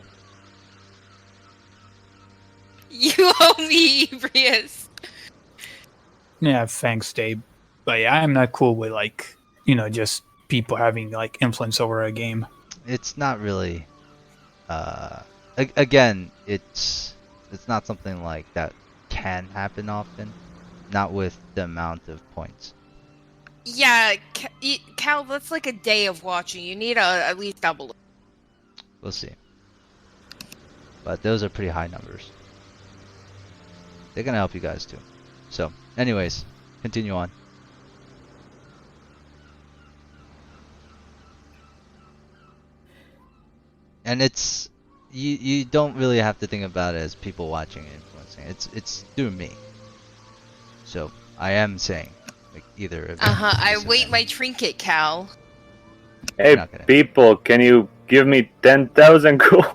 You owe me, Ebrius. Yeah, thanks, Dave. But yeah, I am not cool with like just people having like influence over a game. It's not really again, it's not something like that can happen often, not with the amount of points. Yeah, Cal, that's like a day of watching. You need at least double it. We'll see. But those are pretty high numbers. They're gonna help you guys too. So, anyways, continue on. And it's you don't really have to think about it as people watching and influencing. It's through me. So I am saying like either of I wait my trinket, Cal. Hey, not gonna- people, can you give me 10,000 gold?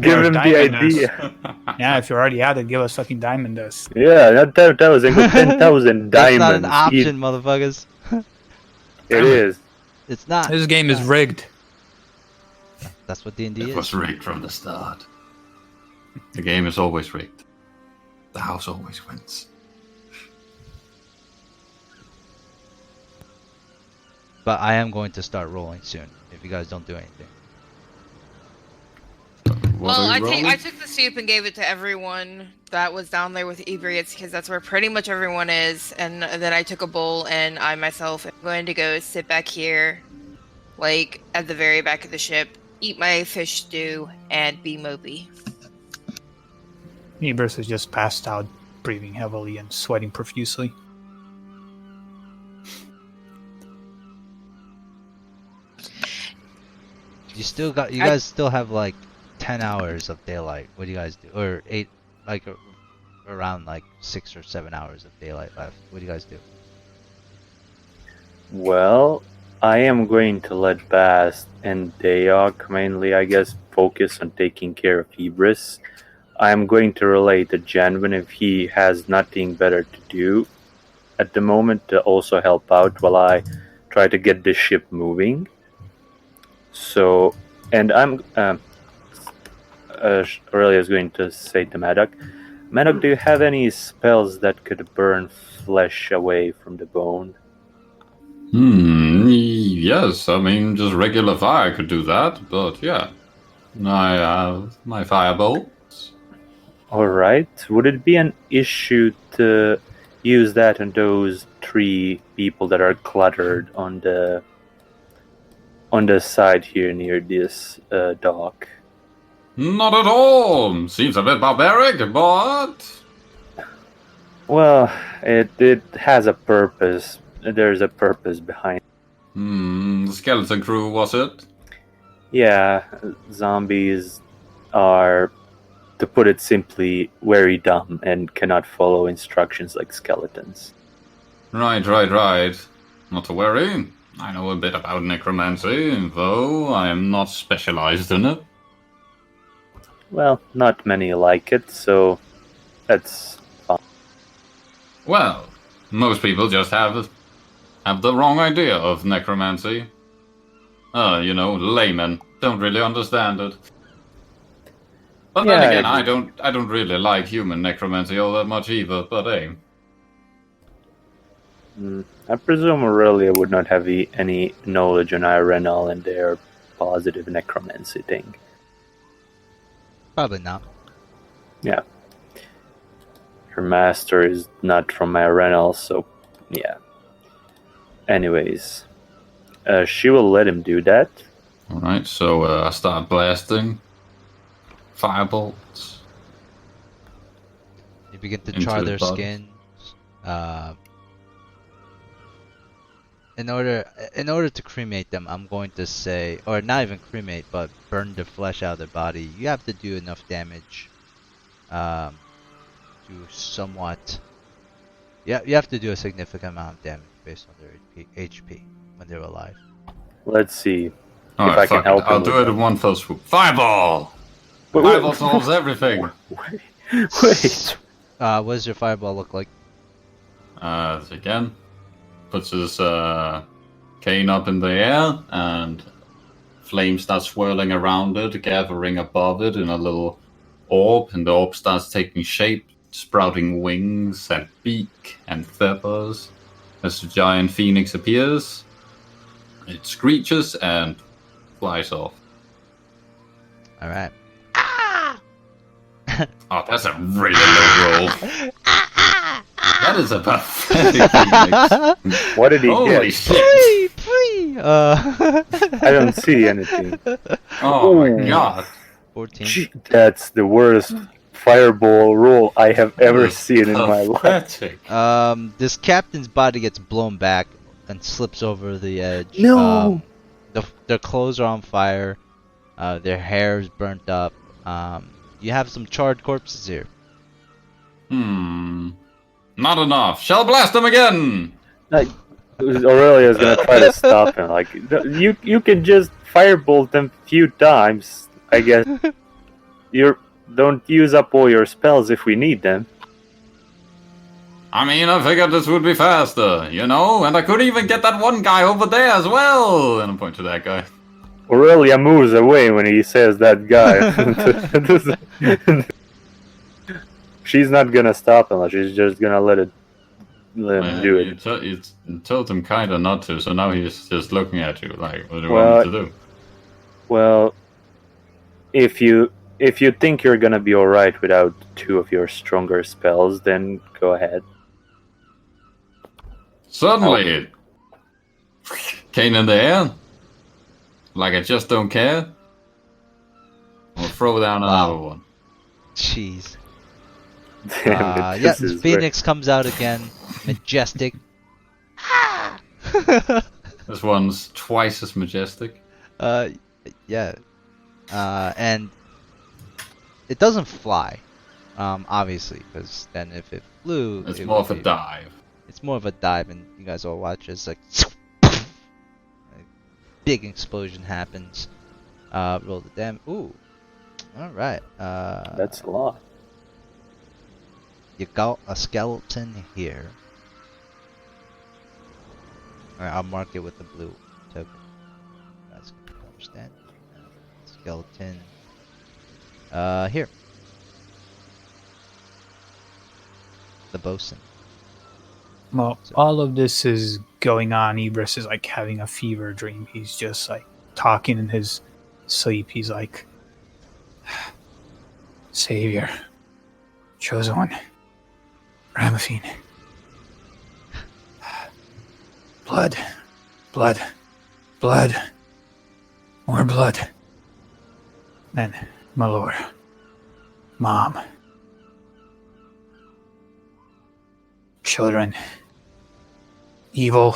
Give Or him the diamond idea. Yeah, if you're already at it, give us fucking diamond dust. Yeah, not 10,000, go 10,000 That's not diamonds. an option, motherfuckers. It is. It's not. This game is rigged. That's what D&D It is. was rigged from the start. The game is always rigged. The house always wins. But I am going to start rolling soon if you guys don't do anything. What Well, are you I rolling? took the soup and gave it to everyone that was down there with Ebrius because that's where pretty much everyone is. And then I took a bowl and I myself am going to go sit back here, like at the very back of the ship, eat my fish stew, and be mopey. Ebers is just passed out, breathing heavily and sweating profusely. You guys still have like 10 hours of daylight. What do you guys do? Or 8, like around like 6 or 7 hours of daylight left. What do you guys do? Well, I am going to let Bast and Dayok mainly, I guess, focus on taking care of Hebris. I am going to relay to Janvin if he has nothing better to do at the moment to also help out while I try to get this ship moving. So, and I'm Aurelia is going to say to Maddox, do you have any spells that could burn flesh away from the bone? Yes, I mean, just regular fire could do that, but yeah. I have my firebolts. Alright, would it be an issue to use that on those 3 people that are cluttered on the side here near this dock. Not at all. Seems a bit barbaric, but Well, it has a purpose. There's a purpose behind. the skeleton crew, was it? Yeah, zombies are, to put it simply, very dumb and cannot follow instructions like skeletons. Right. Not to worry. I know a bit about necromancy, though I am not specialized in it. Well, not many like it, so that's fine. Well, most people just have the wrong idea of necromancy. Laymen don't really understand it. But Yeah, then again, I I don't really like human necromancy all that much either. But hey, I presume Aurelia would not have any knowledge on Irenal and their positive necromancy thing. Probably not. Yeah. Her master is not from Irenal, so yeah. Anyways, she will let him do that. all right. So I start blasting firebolts. You begin to Into char the their bodies. skins. In order to cremate them, I'm going to say, or not even cremate, but burn the flesh out of their body. You have to do enough damage, to somewhat. Yeah, you have to do a significant amount of damage based on their HP when they're alive. Let's see All if right, I can fuck help it. him. I'll do it in one fell swoop. Fireball. Wait, Fireball solves everything. Wait. What does your fireball look like? Again, puts his cane up in the air, and flames start swirling around it, gathering above it in a little orb, and the orb starts taking shape, sprouting wings and beak and feathers. As the giant phoenix appears, it screeches and flies off. All right. Oh, that's a really low roll. That is a pathetic phoenix. What did he Holy get? shit! I don't see anything. Oh my Ooh. god. 14. Gee, that's the worst fireball roll I have ever seen in my life. Pathetic. This captain's body gets blown back and slips over the edge. No! Their clothes are on fire. Their hair is burnt up. You have some charred corpses here. Not enough. Shall blast them again. Aurelia is gonna try to stop him. Like, you can just firebolt them a few times, I guess. You don't use up all your spells if we need them. I mean, I figured this would be faster, and I could even get that one guy over there as well. And I point to that guy. Aurelia moves away when he says that guy. She's not gonna stop him. She's just gonna let him do it. You told him kind of not to, so now he's just looking at you like, what do you want me to do? Well, if you think you're gonna be alright without 2 of your stronger spells, then go ahead. Suddenly, cane in the air, like I just don't care. We'll throw down another one. Jeez. Damn it, Yeah, this is Phoenix comes out again, majestic. This one's twice as majestic. Yeah. And it doesn't fly, obviously, because then if it flew, It's it more would of a be- dive. It's more of a dive, and you guys all watch as like big explosion happens. Roll the damn. Ooh. All right. That's a lot. You got a skeleton here. Alright, I'll mark it with the blue token. You guys can understand. Skeleton. Here. The bosun. Well, all of this is going on. Ibris is like having a fever dream. He's just like talking in his sleep. He's like, Savior, Chosen One, Ramaphine. Blood. Blood. Blood. More blood. Then, my lord. Mom. Children. Evil.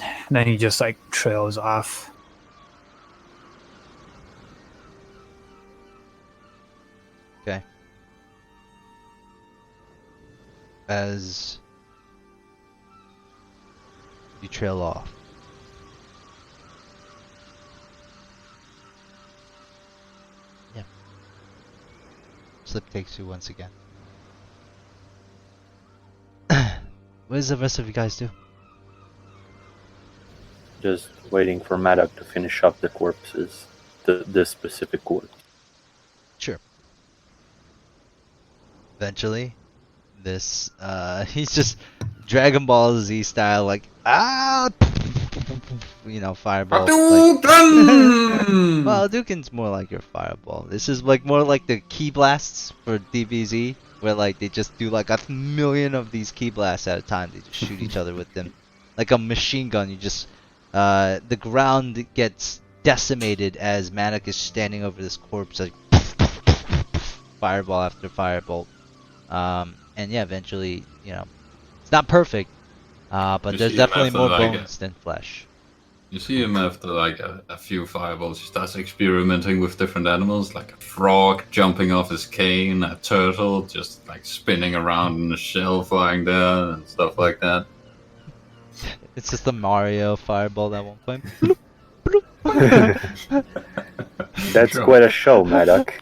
And then he just like trails off. Okay. As you trail off, yeah. Slip takes you once again. What does the rest of you guys do? Just waiting for Maddox to finish up the corpses. The specific corpse. Sure. Eventually, this he's just Dragon Ball Z style, like fireball. Hadouken! Well, Hadouken's more like your fireball. This is like more like the key blasts for DBZ, where like they just do like 1,000,000 of these key blasts at a time. They just shoot each other with them, like a machine gun. You just the ground gets decimated as Maddox is standing over this corpse, like fireball after firebolt. And yeah, eventually, it's not perfect, but there's definitely more bones than flesh. You see him after like a few fireballs. He starts experimenting with different animals, like a frog jumping off his cane, a turtle just like spinning around in a shell flying there, and stuff like that. It's just a Mario fireball at one point. That's quite a show, Maddox.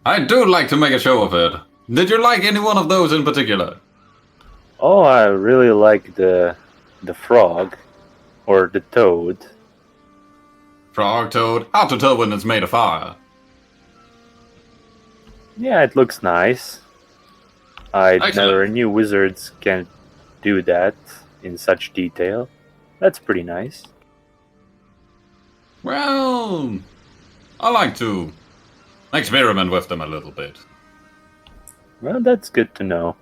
I do like to make a show of it. Did you like any one of those in particular? Oh, I really like the frog. Or the toad. Frog, toad, hard to tell when it's made of fire. Yeah, it looks nice. I Excellent. never knew wizards can do that in such detail. That's pretty nice. Well, I like to experiment with them a little bit. Well, that's good to know.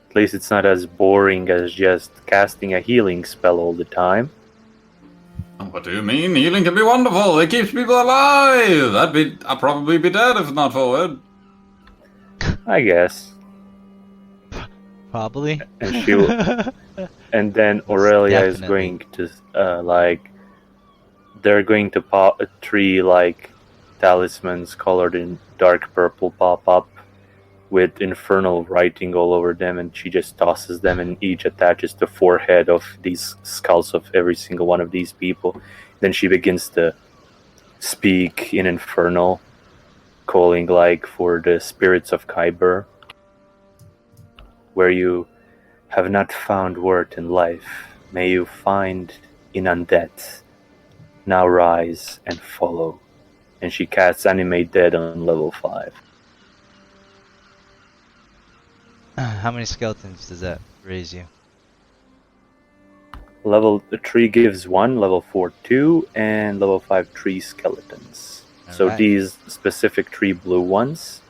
At least it's not as boring as just casting a healing spell all the time. What do you mean? Healing can be wonderful. It keeps people alive. I'd probably be dead if not for it. I guess. Probably. And she will, and then Aurelia is going to they're going to pop 3 like talismans colored in dark purple pop up with infernal writing all over them, and she just tosses them, and each attaches the forehead of these skulls of every single one of these people. Then she begins to speak in infernal, calling like for the spirits of Kyber. Where you have not found worth in life, may you find in undead. Now rise and follow. And she casts Animate Dead on level 5. How many skeletons does that raise you? Level 3 gives 1, level 4 2, and level 5 3 skeletons. So Alright. these specific 3 blue ones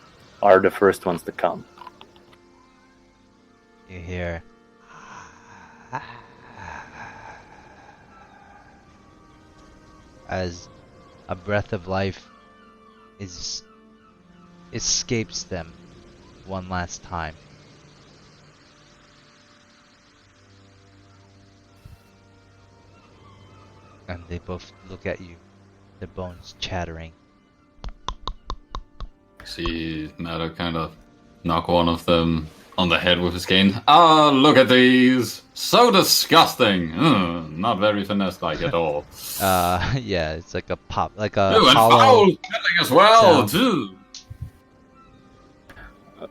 are the first ones to come. You hear as a breath of life escapes them one last time. And they both look at you, their bones chattering. See Nado kind of knock one of them on the head with his cane. Ah, look at these! So disgusting! Not very finesse-like at all. Yeah, it's like a pop, like a Ooh, and hollow. foul killing as well, sound. too!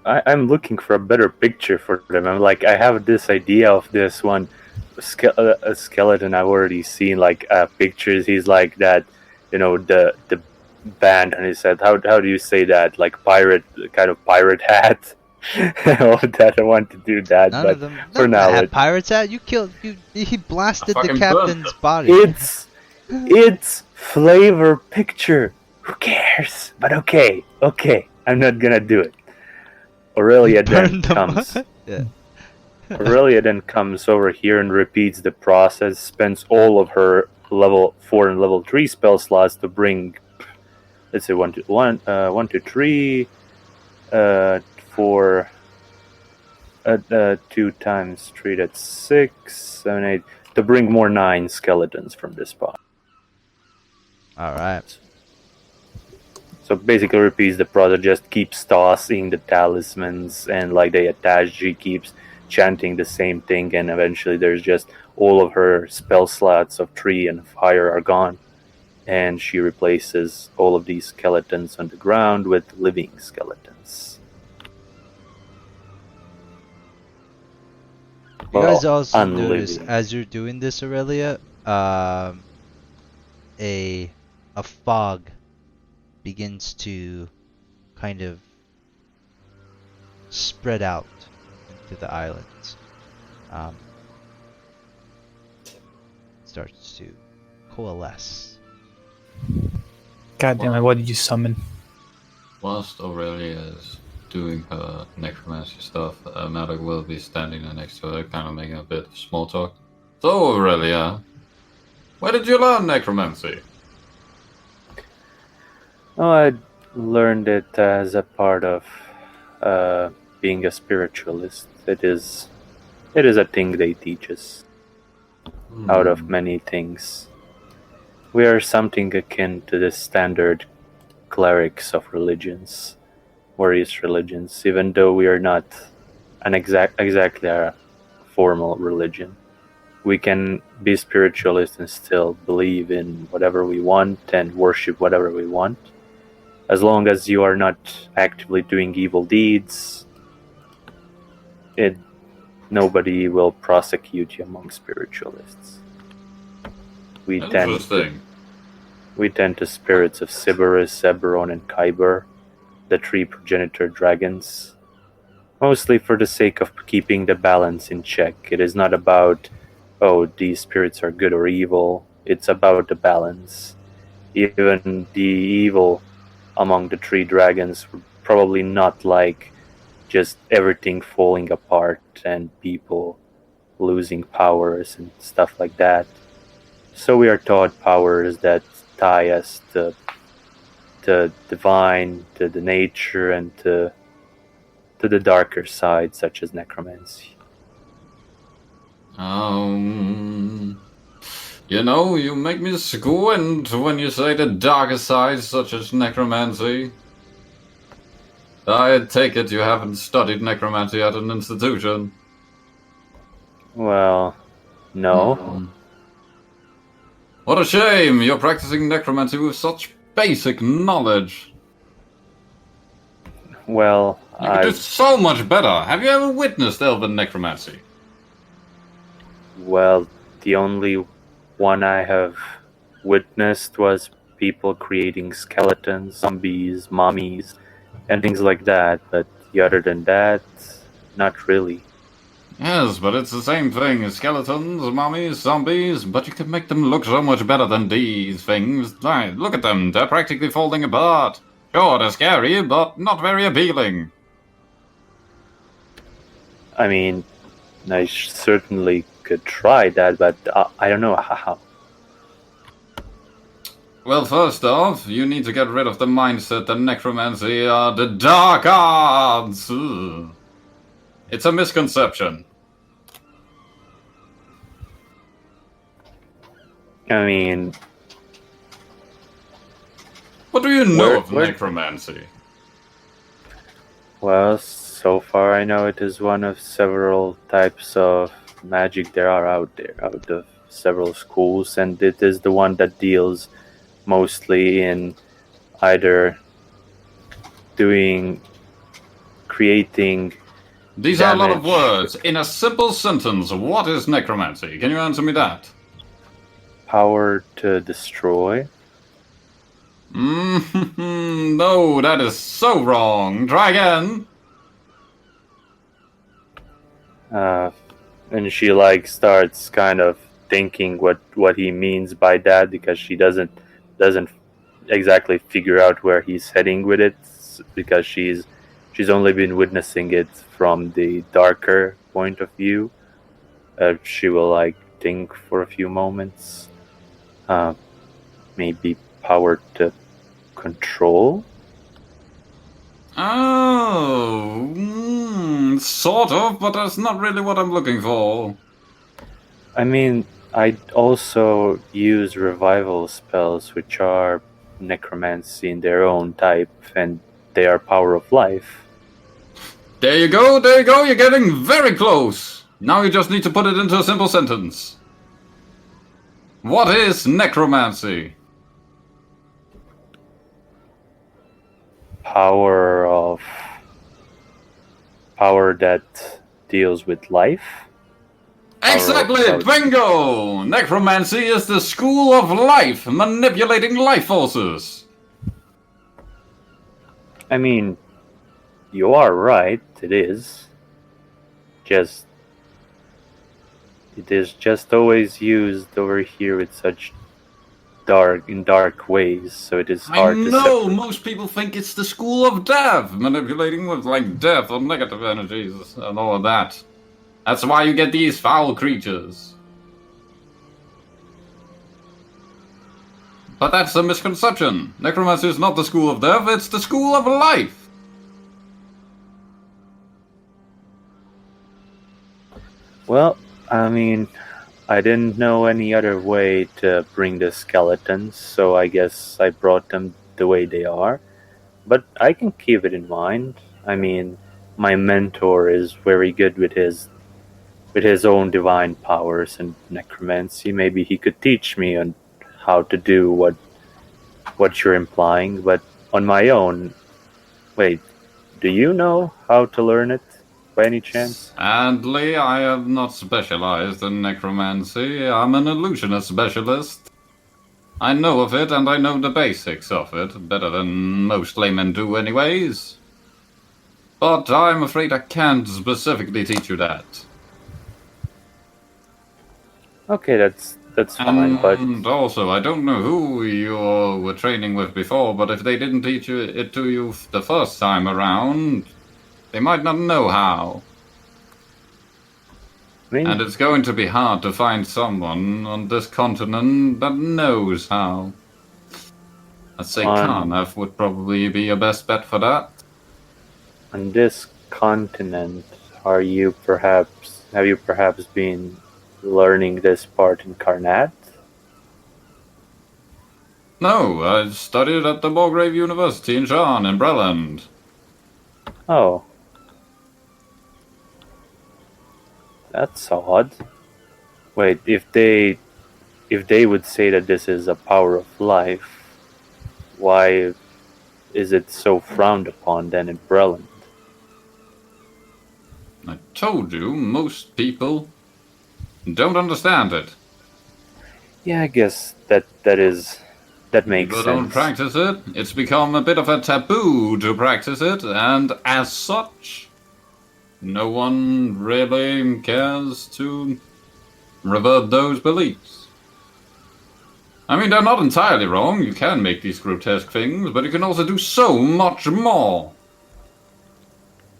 I'm looking for a better picture for them. I'm like, I have this idea of this one a skeleton I've already seen, like pictures. He's like that, the band on his head. How do you say that? Like pirate, kind of pirate hat. That I want to do that, None but of them for now, have pirates at you. Killed you. He blasted the fucking captain's burnt body. it's flavor picture. Who cares? But okay, I'm not gonna do it. Aurelia then Burned them. comes. Yeah. Aurelia then comes over here and repeats the process, spends all of her level 4 and level 3 spell slots to bring, let's say, 1, 2, 3, 4, 2 times 3, that's 6, 7, 8, to bring more 9 skeletons from this spot. Alright. So basically repeats the process, just keeps tossing the talismans, and like they attach, she keeps chanting the same thing, and eventually there's just all of her spell slots of 3 and higher are gone, and she replaces all of these skeletons on the ground with living skeletons. You guys also unliving. notice as you're doing this, Aurelia, a fog begins to kind of spread out into the islands. Starts to coalesce. God damn it, what did you summon? Whilst Aurelia is doing her necromancy stuff, Malik will be standing there next to her, kind of making a bit of small talk. So, Aurelia, where did you learn necromancy? Oh, I learned it as a part of being a spiritualist. It is a thing they teach us out of many things. We are something akin to the standard clerics of religions, various religions, even though we are not exactly a formal religion. We can be spiritualists and still believe in whatever we want and worship whatever we want. As long as you are not actively doing evil deeds, nobody will prosecute you among spiritualists. We tend to spirits of Sybaris, Eberron, and Kyber, the 3 progenitor dragons, mostly for the sake of keeping the balance in check. It is not about, oh, these spirits are good or evil. It's about the balance. Even the evil among the 3 dragons would probably not like just everything falling apart and people losing powers and stuff like that. So we are taught powers that tie us to divine, to the nature, and to the darker side, such as necromancy. You make me squint when you say the darker side, such as necromancy. I take it you haven't studied necromancy at an institution. Well, no. What a shame! You're practicing necromancy with such basic knowledge. Well, you could do so much better. Have you ever witnessed elven necromancy? Well, the only one I have witnessed was people creating skeletons, zombies, mummies, and things like that, but other than that, not really. Yes, but it's the same thing. Skeletons, mummies, zombies, but you can make them look so much better than these things. Look at them, they're practically falling apart. Sure, they're scary, but not very appealing. I mean, I certainly could try that, but I don't know how. Well, first off, you need to get rid of the mindset that necromancy are the dark arts. It's a misconception. I mean... What do you know of necromancy? Well, so far I know it is one of several types of magic there are out there, out of several schools, and it is the one that deals mostly in either creating These damage. are a lot of words. In a simple sentence, what is necromancy? Can you answer me that? Power to destroy. No, that is so wrong. Try again. And she starts kind of thinking what he means by that, because she doesn't exactly figure out where he's heading with it, because she's only been witnessing it from the darker point of view. She will like think for a few moments. Maybe power to control? Oh, sort of, but that's not really what I'm looking for. I mean, I also use revival spells, which are necromancy in their own type, and they are power of life. There you go, you're getting very close. Now you just need to put it into a simple sentence. What is necromancy? Power that deals with life. Exactly, bingo! Necromancy is the school of life, manipulating life forces. I mean, you are right, it is. It is just always used over here with such dark ways, so it is hard to separate. Most people think it's the school of death, manipulating with like death or negative energies and all of that. That's why you get these foul creatures. But that's a misconception. Necromancy is not the school of death, it's the school of life. Well, I mean, I didn't know any other way to bring the skeletons, so I guess I brought them the way they are. But I can keep it in mind. I mean, my mentor is very good with his own divine powers and necromancy. Maybe he could teach me on how to do what you're implying, but on my own. Wait, do you know how to learn it by any chance? Sadly, I have not specialized in necromancy. I'm an illusionist specialist. I know of it, and I know the basics of it, better than most laymen do anyways. But I'm afraid I can't specifically teach you that. Okay, that's fine, but also, I don't know who you were training with before, but if they didn't teach it to you the first time around, they might not know how. I mean, And it's going to be hard to find someone on this continent that knows how. I'd say Karnath would probably be your best bet for that. on this continent, have you perhaps been learning this part in Karnat? No, I studied at the Morgrave University in Shan in Breland. Oh. That's odd. Wait, if they would say that this is a power of life, why is it so frowned upon then in Breland? I told you, most people don't understand it. Yeah, I guess that makes People sense. don't practice it. It's become a bit of a taboo to practice it, and as such, no one really cares to revert those beliefs. I mean, they're not entirely wrong. You can make these grotesque things, but you can also do so much more.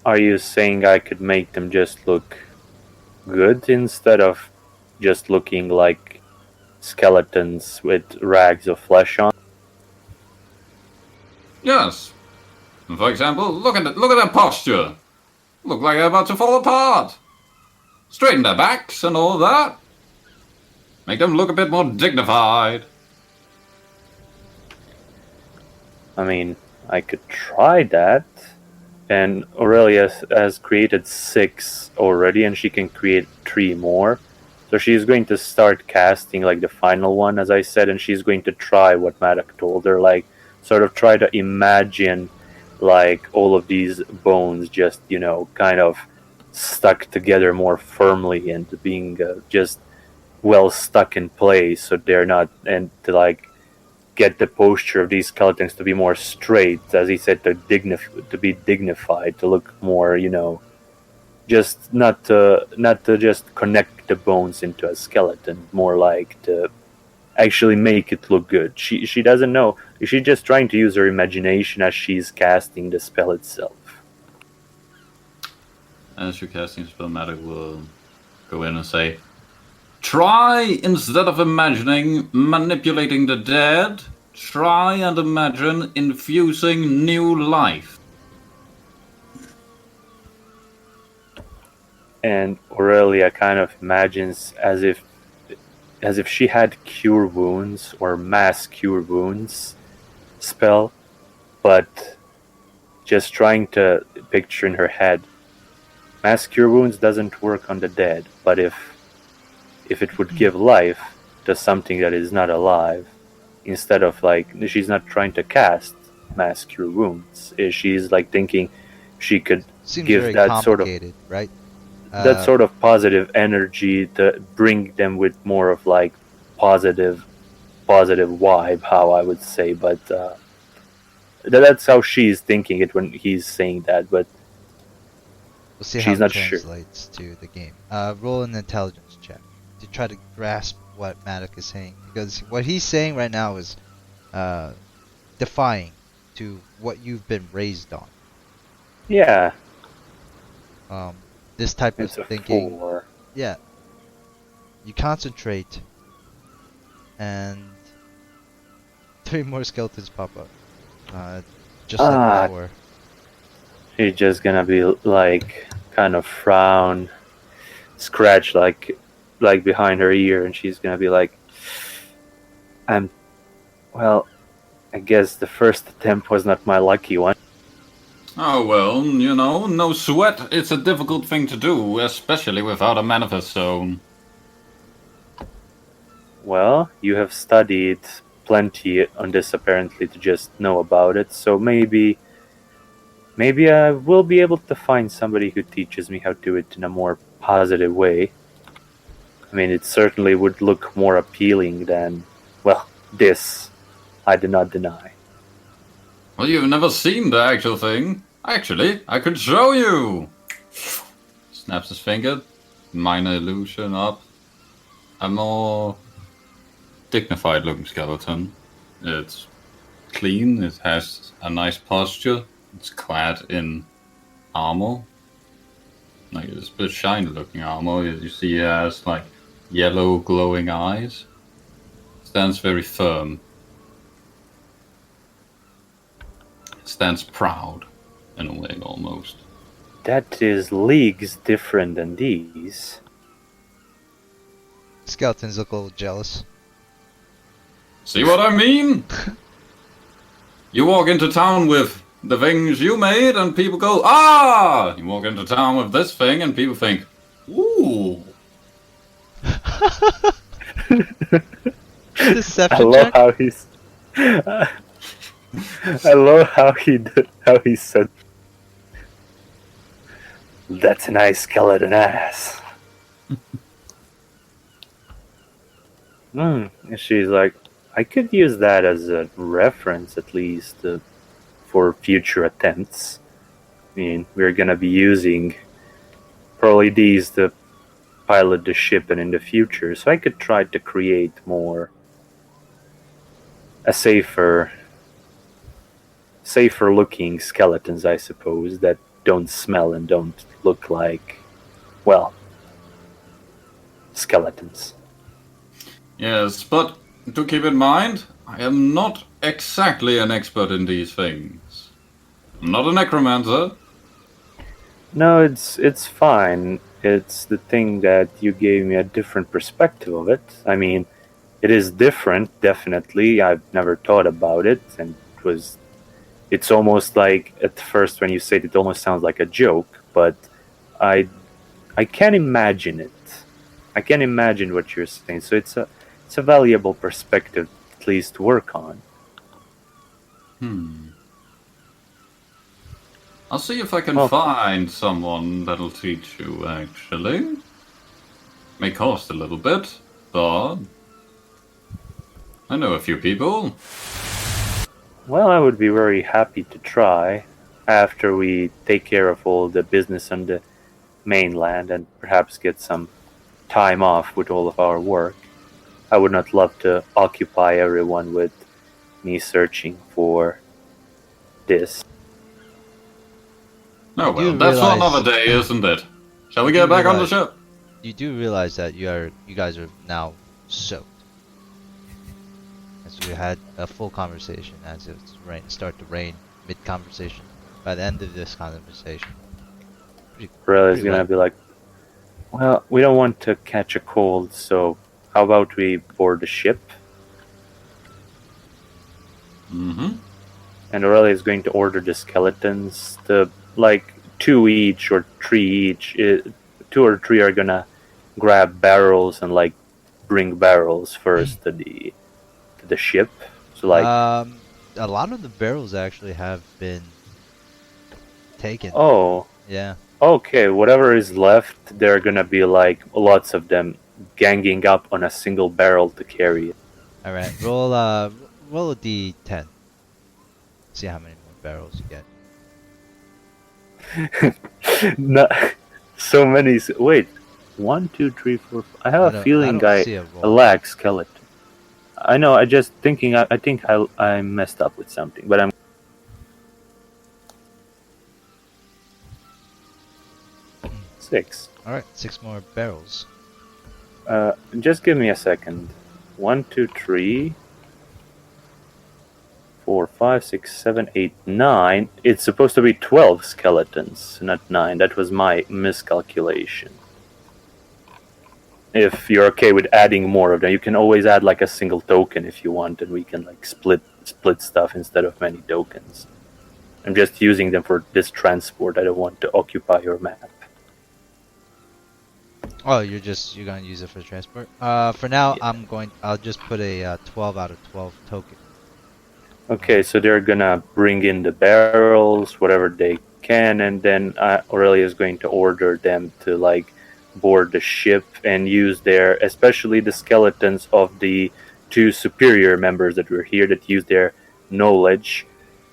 Are you saying I could make them just look good instead of just looking like skeletons with rags of flesh on? Yes. For example, look at their posture. Look like they're about to fall apart. Straighten their backs and all that. Make them look a bit more dignified. I mean, I could try that. And Aurelia has created 6 already, and she can create 3 more. So she's going to start casting like the final one, as I said, and she's going to try what Madak told her, like sort of try to imagine like all of these bones just, kind of stuck together more firmly and being just well stuck in place, so they're not, and to like get the posture of these skeletons to be more straight, as he said, to be dignified, to look more, just not to just connect the bones into a skeleton, more like to actually make it look good. She doesn't know. She's just trying to use her imagination as she's casting the spell itself. as you're casting spell, Magic will go in and say, try, instead of imagining manipulating the dead, try and imagine infusing new life. And Aurelia kind of imagines as if she had cure wounds or mass cure wounds spell, but just trying to picture in her head, mass cure wounds doesn't work on the dead, but if it would give life to something that is not alive, instead of like, she's not trying to cast mass cure wounds, she's like thinking she could Seems give very that sort of complicated, right? that sort of positive energy to bring them with more of like positive vibe, how I would say, but that's how she's thinking it when he's saying that, but We'll see she's how not it sure. translates to the game. Roll an intelligence check to try to grasp what Matic is saying, because what he's saying right now is defying to what you've been raised on. Yeah, This type of it's a thinking. 4. Yeah. You concentrate, and 3 more skeletons pop up. Just like before. She's just gonna be like, kind of frown, scratch like behind her ear, and she's gonna be like, well, I guess the first attempt was not my lucky one. Oh well, no sweat. It's a difficult thing to do, especially without a manifest zone. Well, you have studied plenty on this apparently to just know about it, so maybe I will be able to find somebody who teaches me how to do it in a more positive way. I mean, it certainly would look more appealing than, well, this, I do not deny. Well, you've never seen the actual thing. Actually, I could show you! Snaps his finger. Minor illusion up. A more dignified looking skeleton. It's clean, it has a nice posture. It's clad in armor. Like, it's a bit shiny looking armor. You see it has like yellow glowing eyes. Stands very firm. Stands proud, in a way, almost. That is leagues different than these. Skeletons look a little jealous. See what I mean? You walk into town with the things you made, and people go, ah! You walk into town with this thing, and people think, ooh. Deception I love check? how he's. I love how he said, "That's a nice skeleton ass." She's like, I could use that as a reference at least for future attempts. I mean, we're gonna be using probably these to pilot the ship and in the future, so I could try to create a safer looking skeletons, I suppose, that don't smell and don't look like, well, skeletons. Yes, but to keep in mind, I am not exactly an expert in these things. I'm not a necromancer. No, it's fine. It's the thing that you gave me a different perspective of it. I mean, it is different, definitely. I've never thought about it, and it's almost like, at first when you say it almost sounds like a joke, but I can imagine it. I can imagine what you're saying, so it's a valuable perspective at least to work on. I'll see if I can find someone that'll teach you, actually. May cost a little bit, but I know a few people. Well, I would be very happy to try after we take care of all the business on the mainland and perhaps get some time off with all of our work. I would not love to occupy everyone with me searching for this. Oh You well, do that's for realize- another day, isn't it? Shall we You get do back on the realize- ship? You do realize that you guys are now soaked. As we had a full conversation as it's start to rain mid-conversation. By the end of this conversation. Aurelia's pretty gonna wet. be like, well, we don't want to catch a cold, so how about we board the ship? Mm-hmm. And Aurelia is going to order the skeletons to, like, 2 each or 3 each. 2 or 3 are gonna grab barrels and, like, bring barrels first to the ship. So, like, a lot of the barrels actually have been taken. oh, Yeah. okay, whatever is left, there are gonna be, like, lots of them ganging up on a single barrel to carry it. All right. Roll a d10. See how many more barrels you get. No, so many. Wait, 1, 2, 3, 4. I have a feeling don't I see a roll. lack skeleton. I know. I just thinking. I think I messed up with something, but I'm. Six. All right, 6 more barrels. Just give me a second. 1, 2, 3, 4, 5, 6, 7, 8, 9. It's supposed to be 12 skeletons, not 9. That was my miscalculation. If you're okay with adding more of them, you can always add like a single token if you want, and we can like split stuff instead of many tokens. I'm just using them for this transport. I don't want to occupy your map. Oh, you're gonna use it for transport. For now, I'll just put a 12 out of 12 token. Okay, so they're gonna bring in the barrels, whatever they can, and then Aurelia is going to order them to like board the ship and use especially the skeletons of the 2 superior members that were here that use their knowledge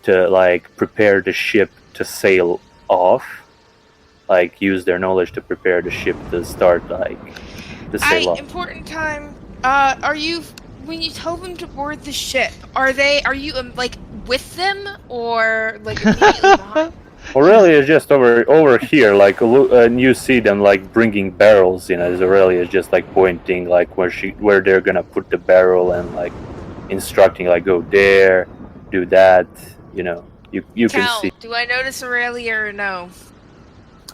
to like prepare the ship to sail off. Like use their knowledge to prepare the ship to start like to sail off. Important time. Are you when you tell them to board the ship? Are you like with them or like immediately behind? Aurelia is just over here, like, and you see them like bringing barrels in. As Aurelia is just like pointing, like where they're gonna put the barrel and like instructing, like go there, do that. You know, you can Cal, see. do I notice Aurelia or no?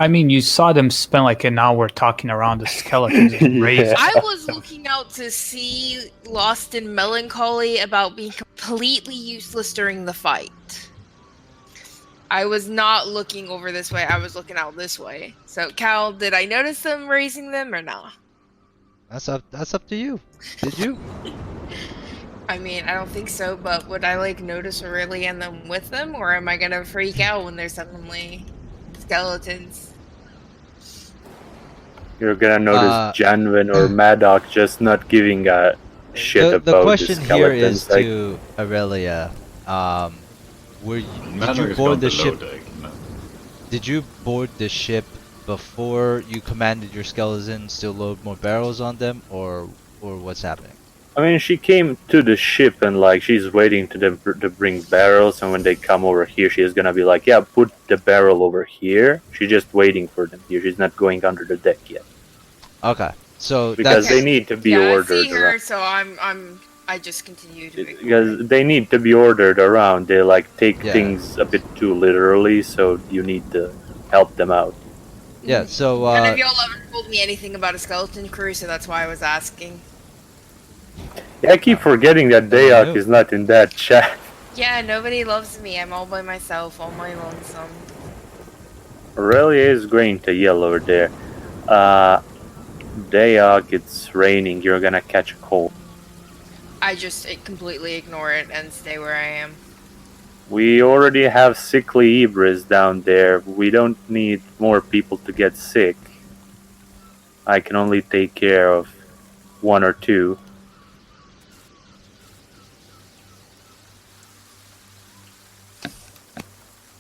I mean, you saw them spend like an hour talking around the skeletons and raising. I was looking out to see Lost in Melancholy about being completely useless during the fight. I was not looking over this way. I was looking out this way. So, Cal, did I notice them raising them or not? That's up to you. Did you? I mean, I don't think so, but would I like notice Aurelia and them with them, or am I gonna freak out when there's suddenly skeletons? You're gonna notice Janvin or Maddox just not giving a shit about the question the here skeletons. is like, to Aurelia. Did Maddox you is board gone the below ship? deck, no. Did you board the ship before you commanded your skeletons to load more barrels on them, or what's happening? I mean, she came to the ship and like she's waiting to them to bring barrels, and when they come over here, she's gonna be like, "Yeah, put the barrel over here." She's just waiting for them here. She's not going under the deck yet. Okay, so Because that's they need to be Yeah, ordered I see her, around. so I just continue to ignore Because they need to be ordered around. They like take Yeah. things a bit too literally, so you need to help them out. yeah. So None of y'all ever told me anything about a skeleton crew, so that's why I was asking. Yeah, I keep forgetting that Dayak is not in that chat. Yeah, nobody loves me. I'm all by myself, all my lonesome. Aurelia is going to yell over there. Dayak, it's raining. You're gonna catch a cold. I just completely ignore it and stay where I am. We already have sickly Ibris down there. We don't need more people to get sick. I can only take care of 1 or 2.